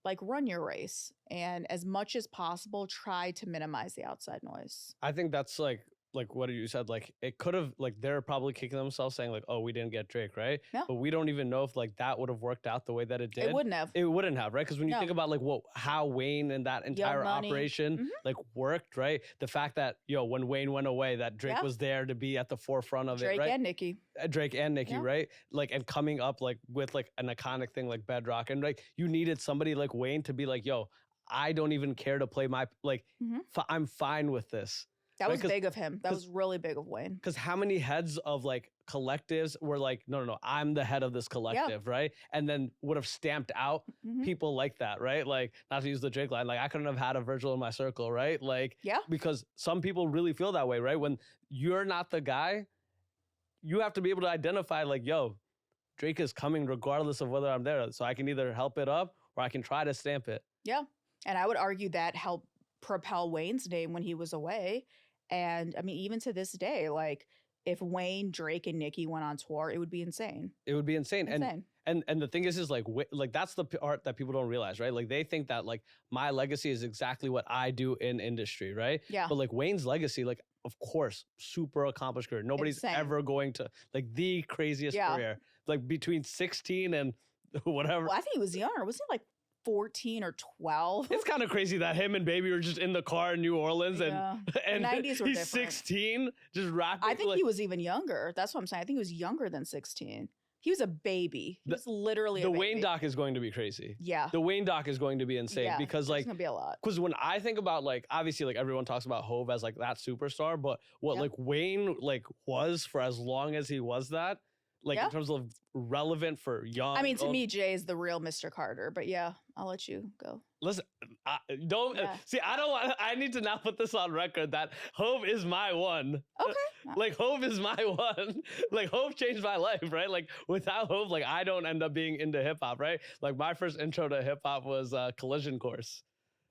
Like, run your race. And as much as possible, try to minimize the outside noise.
I think that's like what you said, like it could have, like they're probably kicking themselves saying like, oh, we didn't get Drake, right?
Yeah.
But we don't even know if like that would have worked out the way that it did.
It wouldn't have.
It wouldn't have, right? Because when you think about like how Wayne and that entire operation like worked, right? The fact that, when Wayne went away, that Drake was there to be at the forefront of it, right?
Drake and Nicki.
Drake and Nicki, right? Like, and coming up like with like an iconic thing like Bedrock, and like you needed somebody like Wayne to be like, yo, I don't even care to play my, like, I'm fine with this.
That was big of him. That was really big of Wayne.
Because how many heads of like collectives were like, no, I'm the head of this collective, right? And then would have stamped out people like that, right? Like, not to use the Drake line, like I couldn't have had a Virgil in my circle, right? Like, because some people really feel that way, right? When you're not the guy, you have to be able to identify like, yo, Drake is coming regardless of whether I'm there. So I can either help it up or I can try to stamp it.
Yeah. And I would argue that helped propel Wayne's name when he was away. And I mean, even to this day, like if Wayne, Drake, and Nicki went on tour, it would be insane.
It would be insane. And the thing is like like that's the part that people don't realize, right? Like they think that like my legacy is exactly what I do in industry, right?
Yeah.
But like Wayne's legacy, like of course, super accomplished career. Nobody's
Insane.
ever going to like the craziest
Yeah.
career. Like between 16 and whatever.
Well, I think he was younger. Wasn't he like 14 or 12?
It's kind of crazy that him and Baby were just in the car in New Orleans and and
90s were
he's
different.
16 just rapping.
I think
like,
he was even younger. That's what I'm saying. I think he was younger than 16. He was a baby. He was literally a
the
baby.
Wayne doc is going to be crazy.
Yeah.
The Wayne doc is going to be insane
Yeah,
because like
it's going to be a lot.
because when I think about like obviously like everyone talks about Hov as like that superstar, but what like Wayne like was for as long as he was that, like in terms of relevant for young.
I mean, to me, Jay is the real Mr. Carter, but yeah, I'll let you go.
Listen, don't see. I don't want. I need to now put this on record that Hov is my one.
Okay.
Like Hov is my one. Like Hov changed my life, right? Like without Hov, like I don't end up being into hip hop, right? Like my first intro to hip hop was Collision Course.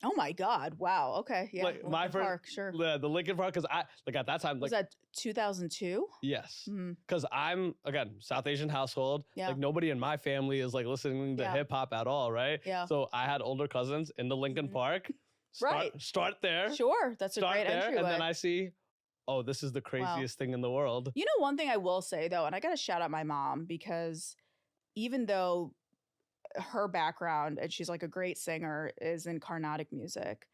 Oh my God! Wow. Okay. Yeah.
Like my
Linkin
first,
Park, sure.
the Linkin Park, because I like at that time, like
Was that 2002?
yes,
Mhm.
because I'm again South Asian household.
Yeah.
Like nobody in my family is like listening to hip hop at all, right?
Yeah.
So I had older cousins in the Linkin Park.
Right.
Start there.
Sure. That's a
Start
great
there,
entryway.
and then I see, oh, this is the craziest thing in the world.
You know, one thing I will say though, and I got to shout out my mom because even though her background, and she's like a great singer, is in Carnatic music,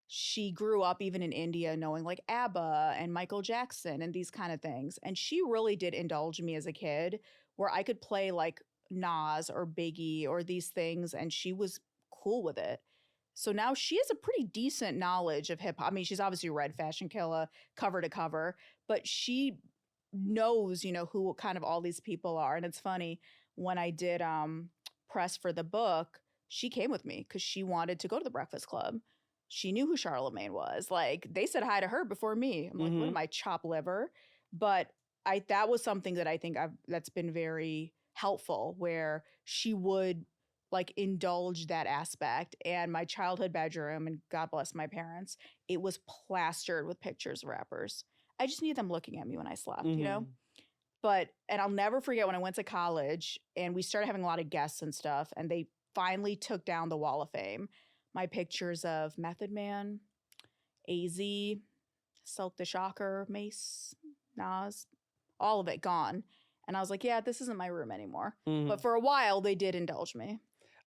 she grew up even in India knowing like ABBA and Michael Jackson and these kind of things. And she really did indulge me as a kid where I could play like Nas or Biggie or these things and she was cool with it. So now she has a pretty decent knowledge of hip hop. I mean, she's obviously read Fashion Killa cover to cover, but she knows, you know, who kind of all these people are. And it's funny, when I did press for the book, she came with me because she wanted to go to the Breakfast Club. She knew who Charlemagne was. Like they said hi to her before me. I'm like, what am I, chopped liver? But that was something that I think that's been very helpful, where she would like indulge that aspect. And my childhood bedroom, and God bless my parents, it was plastered with pictures of rappers. I just need them looking at me when I slept, you know? But, and I'll never forget when I went to college and we started having a lot of guests and stuff, and they finally took down the Wall of Fame. My pictures of Method Man, AZ, Silk the Shocker, Mace, Nas, all of it gone. And I was like, yeah, this isn't my room anymore. But for a while, they did indulge me.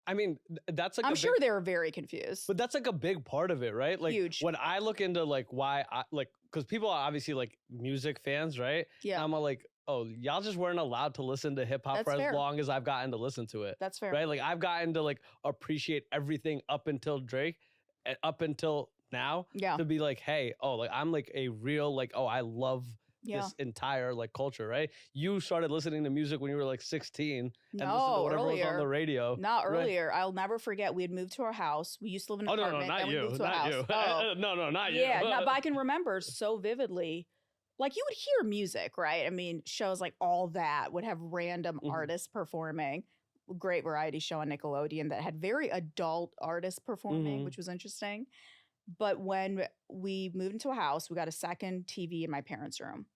I mean, that's like
I'm sure they were very confused.
But that's like a big part of it, right? Like
Huge.
When I look into like why I like, because people are obviously like music fans, right?
Yeah.
And I'm like, oh, y'all just weren't allowed to listen to hip hop
That's
for
fair.
as long as I've gotten to listen to it.
That's fair.
Right? Like I've gotten to like appreciate everything up until Drake and up until now.
Yeah.
To be like, hey, oh, like I'm like a real like, oh, I love this entire like culture, right? You started listening to music when you were like 16 and listened to whatever was on the radio.
Not
right?
earlier. I'll never forget. We had moved to our house. We used to live in an
Oh, no,
apartment.
not
then we
you.
moved to a
Not
house.
you.
Oh.
No, not you.
Yeah, but I can remember so vividly. Like you would hear music, right? I mean, shows like All That would have random artists performing. Great variety show on Nickelodeon that had very adult artists performing, which was interesting. But when we moved into a house, we got a second TV in my parents' room.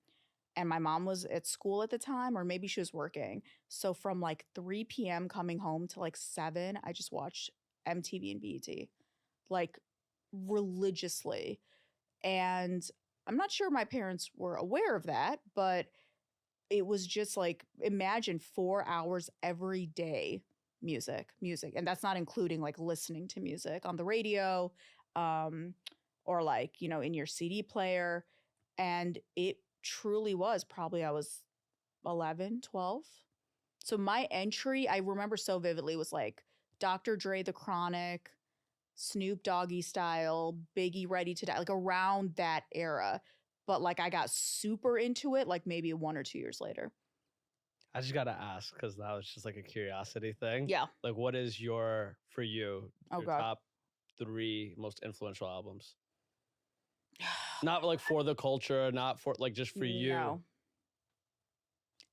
And my mom was at school at the time, or maybe she was working. So from like 3 p.m. coming home to like 7, I just watched MTV and BET, like religiously. And I'm not sure my parents were aware of that, but it was just like, imagine 4 hours every day, music. And that's not including like listening to music on the radio, or like, you know, in your CD player. And it truly was probably I was 11, 12. So my entry, I remember so vividly, was like Dr. Dre, The Chronic, Snoop Doggy Style, Biggie, Ready to Die, like around that era. But like I got super into it like maybe 1 or 2 years later.
I just gotta ask because that was just like a curiosity thing.
Yeah.
Like, what is for you,
Oh,
your
God.
top 3 most influential albums? Not like for the culture, not for like just for you.
No.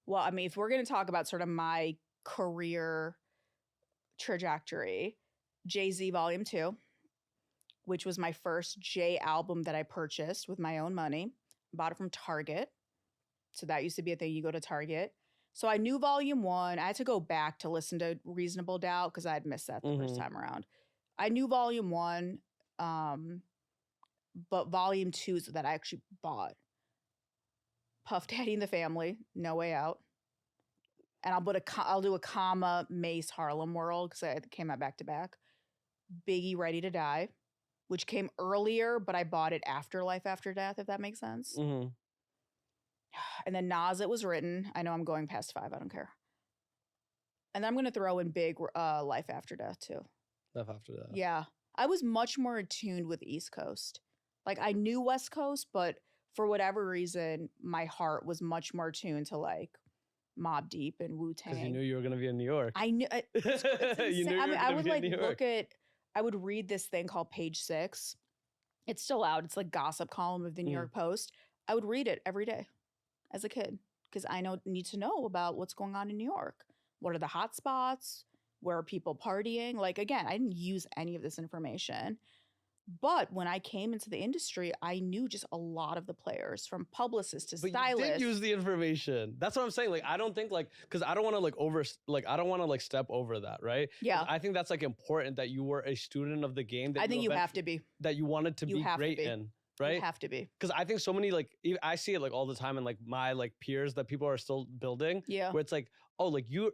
Well, I mean, if we're going to talk about sort of my career trajectory, Jay-Z Volume 2, which was my first Jay album that I purchased with my own money. Bought it from Target. So that used to be a thing. You go to Target. So I knew volume 1. I had to go back to listen to Reasonable Doubt because I had missed that the first time around. I knew volume 1, but volume 2 is that I actually bought. Puff Daddy and the Family, No Way Out. And I'll do a comma, Mace, Harlem World, because it came out back to back. Biggie, Ready to Die, which came earlier, but I bought it after Life After Death, if that makes sense.
Mm-hmm.
And then Nas, It Was Written. I know I'm going past 5. I don't care. And then I'm going to throw in big Life After Death, too.
Life After Death.
Yeah. I was much more attuned with East Coast. Like, I knew West Coast, but for whatever reason, my heart was much more tuned to, like, Mobb Deep and Wu-Tang.
Because you knew you were going to be in New York.
I knew. It's
you knew you were
I
going
would
to be
like
in New York.
I would read this thing called Page 6. It's still out. It's like gossip column of the New York Post. I would read it every day as a kid because I need to know about what's going on in New York. What are the hot spots? Where are people partying? Like, again, I didn't use any of this information. But when I came into the industry, I knew just a lot of the players, from publicists to stylists.
You did use the information. That's what I'm saying. Like, I don't think because I don't want to I don't want to step over that, right?
Yeah.
I think that's like important that you were a student of the game. That
I think you have to be.
That you wanted to be great in. Right?
You have to be.
Because I think so many, I see it like all the time in like my peers that people are still building.
Yeah.
Where it's like, oh, like you're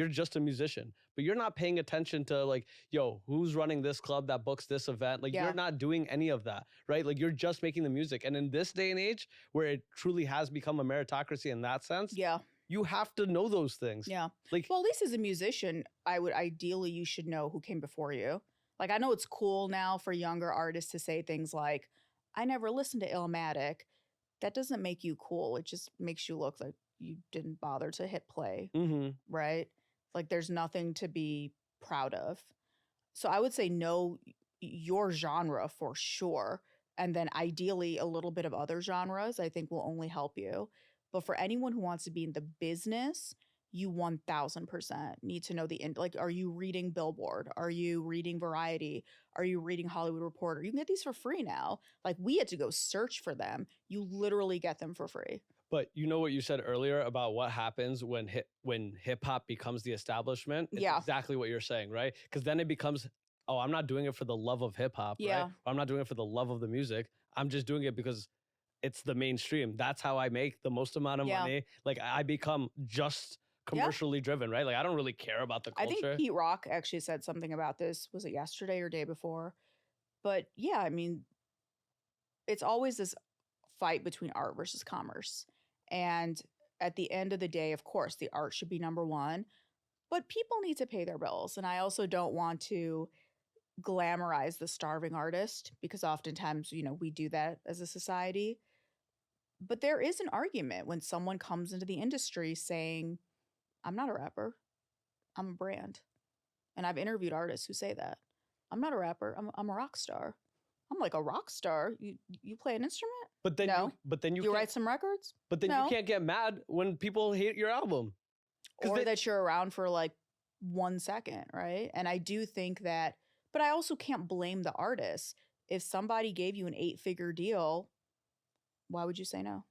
just a musician, but you're not paying attention to like, yo, who's running this club that books this event? Like you're not doing any of that, right? Like you're just making the music. And in this day and age where it truly has become a meritocracy in that sense, you have to know those things.
Yeah.
Like,
well, at least as a musician, ideally you should know who came before you. Like, I know it's cool now for younger artists to say things like, I never listened to Illmatic. That doesn't make you cool. It just makes you look like you didn't bother to hit play, right? Like there's nothing to be proud of. So I would say know your genre for sure. And then ideally a little bit of other genres I think will only help you. But for anyone who wants to be in the business, you 1000% need to know are you reading Billboard? Are you reading Variety? Are you reading Hollywood Reporter? You can get these for free now. Like we had to go search for them. You literally get them for free.
But you know what you said earlier about what happens when hip hop becomes the establishment? It's exactly what you're saying, right? Because then it becomes, oh, I'm not doing it for the love of hip hop, right? Or I'm not doing it for the love of the music. I'm just doing it because it's the mainstream. That's how I make the most amount of money. Like I become just commercially driven, right? Like I don't really care about the culture.
I think Pete Rock actually said something about this. Was it yesterday or day before? But yeah, I mean, it's always this fight between art versus commerce. And at the end of the day, of course, the art should be number one, but people need to pay their bills. And I also don't want to glamorize the starving artist because oftentimes, we do that as a society. But there is an argument when someone comes into the industry saying, I'm not a rapper, I'm a brand. And I've interviewed artists who say that. I'm not a rapper, I'm a rock star. I'm like, a rock star? You play an instrument?
But then you
write some records?
But then you can't get mad when people hate your album.
Or that you're around for like 1 second, right? And I do think that, but I also can't blame the artist. If somebody gave you an 8-figure deal, why would you say no?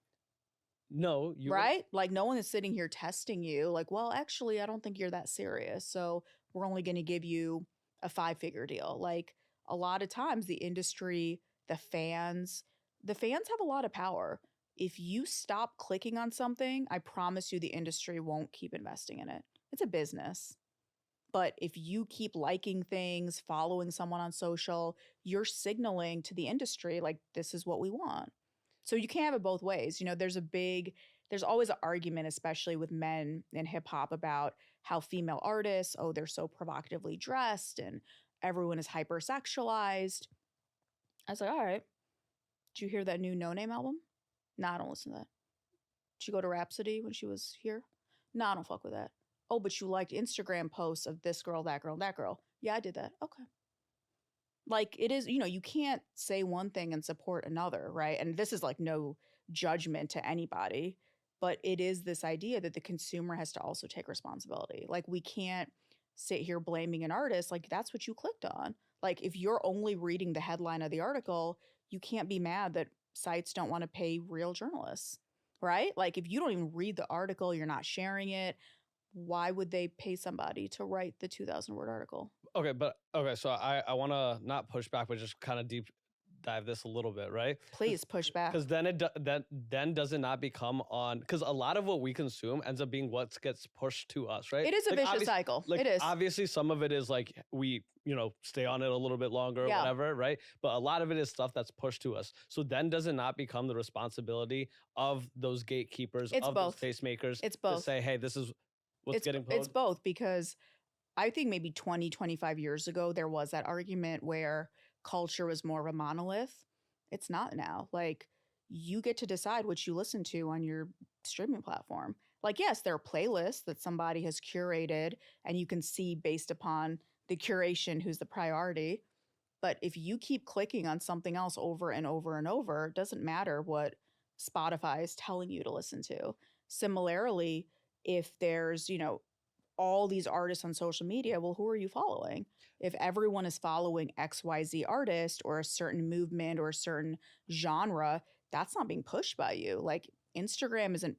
No,
right? Like no one is sitting here testing you. Like, well, actually, I don't think you're that serious. So we're only going to give you a 5-figure deal. Like a lot of times the industry, the fans have a lot of power. If you stop clicking on something, I promise you the industry won't keep investing in it. It's a business. But if you keep liking things, following someone on social, you're signaling to the industry, like, this is what we want. So you can't have it both ways. There's always an argument, especially with men in hip hop, about how female artists, they're so provocatively dressed and everyone is hypersexualized. I was like, all right, did you hear that new No Name album? Nah, I don't listen to that. Did you go to Rhapsody when she was here? Nah, I don't fuck with that. Oh, but you liked Instagram posts of this girl, that girl, that girl. Yeah, I did that. Okay. Like it is, you can't say one thing and support another, right? And this is like no judgment to anybody, but it is this idea that the consumer has to also take responsibility. Like we can't sit here blaming an artist. Like that's what you clicked on. Like if you're only reading the headline of the article, you can't be mad that sites don't want to pay real journalists. right? Like if you don't even read the article, you're not sharing it, why would they pay somebody to write the 2,000-word article?
Okay, so I want to not push back, but just kind of deep dive this a little bit, right?
Please push back.
Because then does it not become on? Because a lot of what we consume ends up being what gets pushed to us, right?
It is a vicious cycle.
Like
it is.
Obviously, some of it is like we stay on it a little bit longer,
Yeah.
whatever, right? But a lot of it is stuff that's pushed to us. So then does it not become the responsibility of those gatekeepers,
It's
of
both.
those tastemakers,
It's
to
both.
say, hey, this is what's getting posted?
It's both, because I think maybe 20, 25 years ago, there was that argument where culture was more of a monolith. It's not now. Like, you get to decide what you listen to on your streaming platform. Like, yes, there are playlists that somebody has curated and you can see based upon the curation who's the priority. But if you keep clicking on something else over and over and over, it doesn't matter what Spotify is telling you to listen to. Similarly, if there's, all these artists on social media, well, who are you following? If everyone is following XYZ artist or a certain movement or a certain genre, that's not being pushed by you. Like Instagram isn't,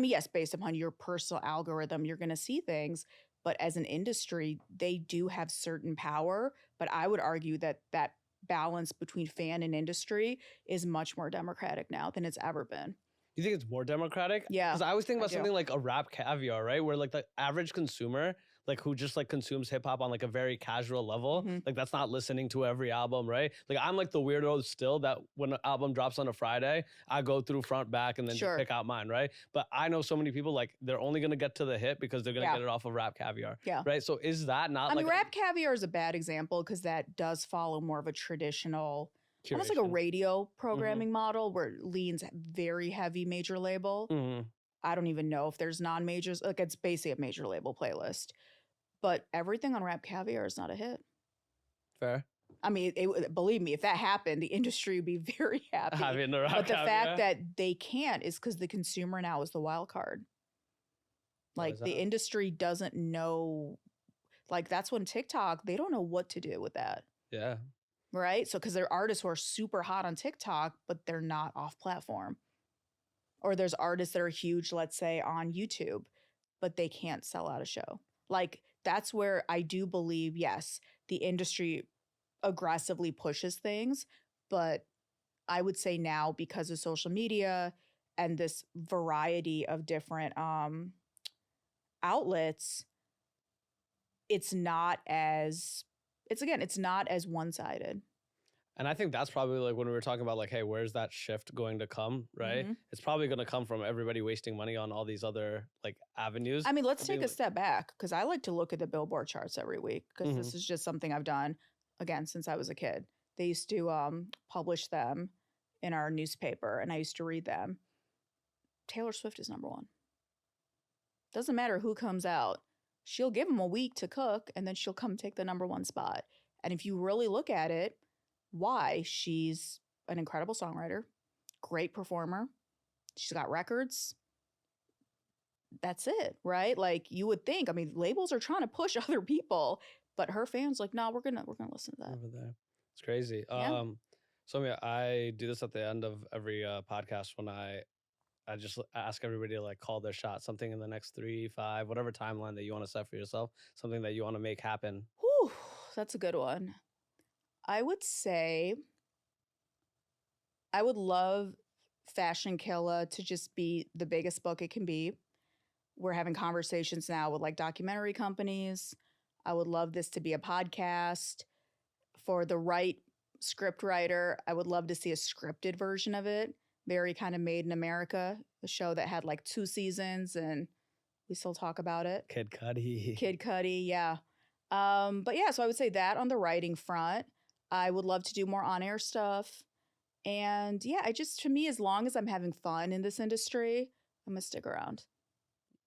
yes, based upon your personal algorithm, you're going to see things, but as an industry, they do have certain power. But I would argue that that balance between fan and industry is much more democratic now than it's ever been.
You think it's more democratic?
Yeah,
Because I always think about
do.
something like a Rap Caviar, right? Where like the average consumer, like who just like consumes hip hop on like a very casual level, like that's not listening to every album, right? Like I'm like the weirdo still that when an album drops on a Friday, I go through front, back, and then just pick out mine, right? But I know so many people like they're only gonna get to the hit because they're gonna get it off of Rap Caviar, right? So is that not?
Rap Caviar is a bad example because that does follow more of a traditional,
curation?
almost like a radio programming model where it leans very heavy major label. I don't even know if there's non-majors. Like it's basically a major label playlist. But everything on Rap Caviar is not a hit.
Fair.
Believe me, if that happened, the industry would be very happy. But the fact that they can't is because the consumer now is the wild card. Like the industry doesn't know. Like that's when TikTok, they don't know what to do with that.
Yeah.
Right? So because there are artists who are super hot on TikTok, but they're not off platform. Or there's artists that are huge, let's say, on YouTube, but they can't sell out a show. Like that's where I do believe, yes, the industry aggressively pushes things, but I would say now because of social media and this variety of different outlets, it's not as one-sided.
And I think that's probably like when we were talking about like, hey, where's that shift going to come, right? It's probably going to come from everybody wasting money on all these other like avenues.
Let's take a step back because I like to look at the Billboard charts every week because this is just something I've done, again, since I was a kid. They used to publish them in our newspaper and I used to read them. Taylor Swift is number one. Doesn't matter who comes out. She'll give them a week to cook and then she'll come take the number one spot. And if you really look at it, why? She's an incredible songwriter, great performer. She's got records. That's it, right? Like you would think, labels are trying to push other people, but her fans like, no, we're gonna listen to that.
Over there. It's crazy.
Yeah.
Sowmya, I do this at the end of every podcast when I just ask everybody to like call their shot, something in the next 3, 5, whatever timeline that you want to set for yourself, something that you want to make happen.
Whew, that's a good one. I would say I would love Fashion Killa to just be the biggest book it can be. We're having conversations now with like documentary companies. I would love this to be a podcast. For the right script writer, I would love to see a scripted version of it. Very kind of Made in America, a show that had like 2 seasons and we still talk about it.
Kid Cudi,
yeah. But yeah, so I would say that on the writing front. I would love to do more on-air stuff. And yeah, to me, as long as I'm having fun in this industry, I'm gonna stick around.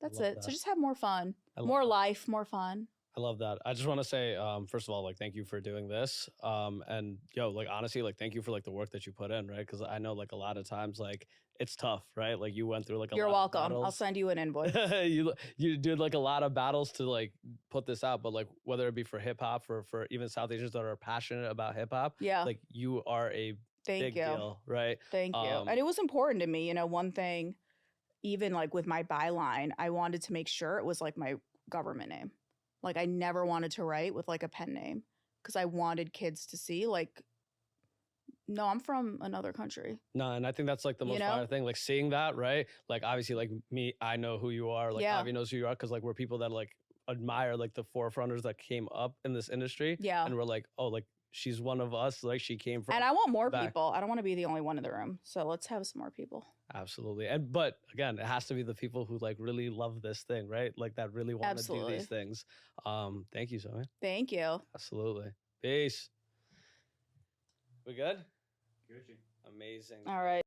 That's it. So just have more fun, more life, more fun.
I love that. I just want to say, first of all, like, thank you for doing this. And like, honestly, like, thank you for like the work that you put in, right? Because I know like a lot of times, like, it's tough, right? Like you went through like a
You're
lot
welcome.
of
I'll send you an invoice.
you did like a lot of battles to like put this out, but like whether it be for hip hop or for even South Asians that are passionate about hip hop, like you are a big deal, right?
Thank you. And it was important to me. One thing even like with my byline, I wanted to make sure it was like my government name. Like I never wanted to write with like a pen name because I wanted kids to see like, no, I'm from another country.
No, and I think that's like the most
You know?
fire thing, like seeing that, right? Like obviously, like me, I know who you are. Like
Yeah.
Avi knows who you are because like we're people that like admire like the forefronters that came up in this industry.
Yeah.
And we're like, oh, like she's one of us. Like she came from.
And I want more
back.
people. I don't want to be the only one in the room. So let's have some more people.
Absolutely. And but again, it has to be the people who like really love this thing, right? Like that really want to do these things. Thank you, Sowmya.
Thank you.
Absolutely. Peace. We good? Amazing.
All right.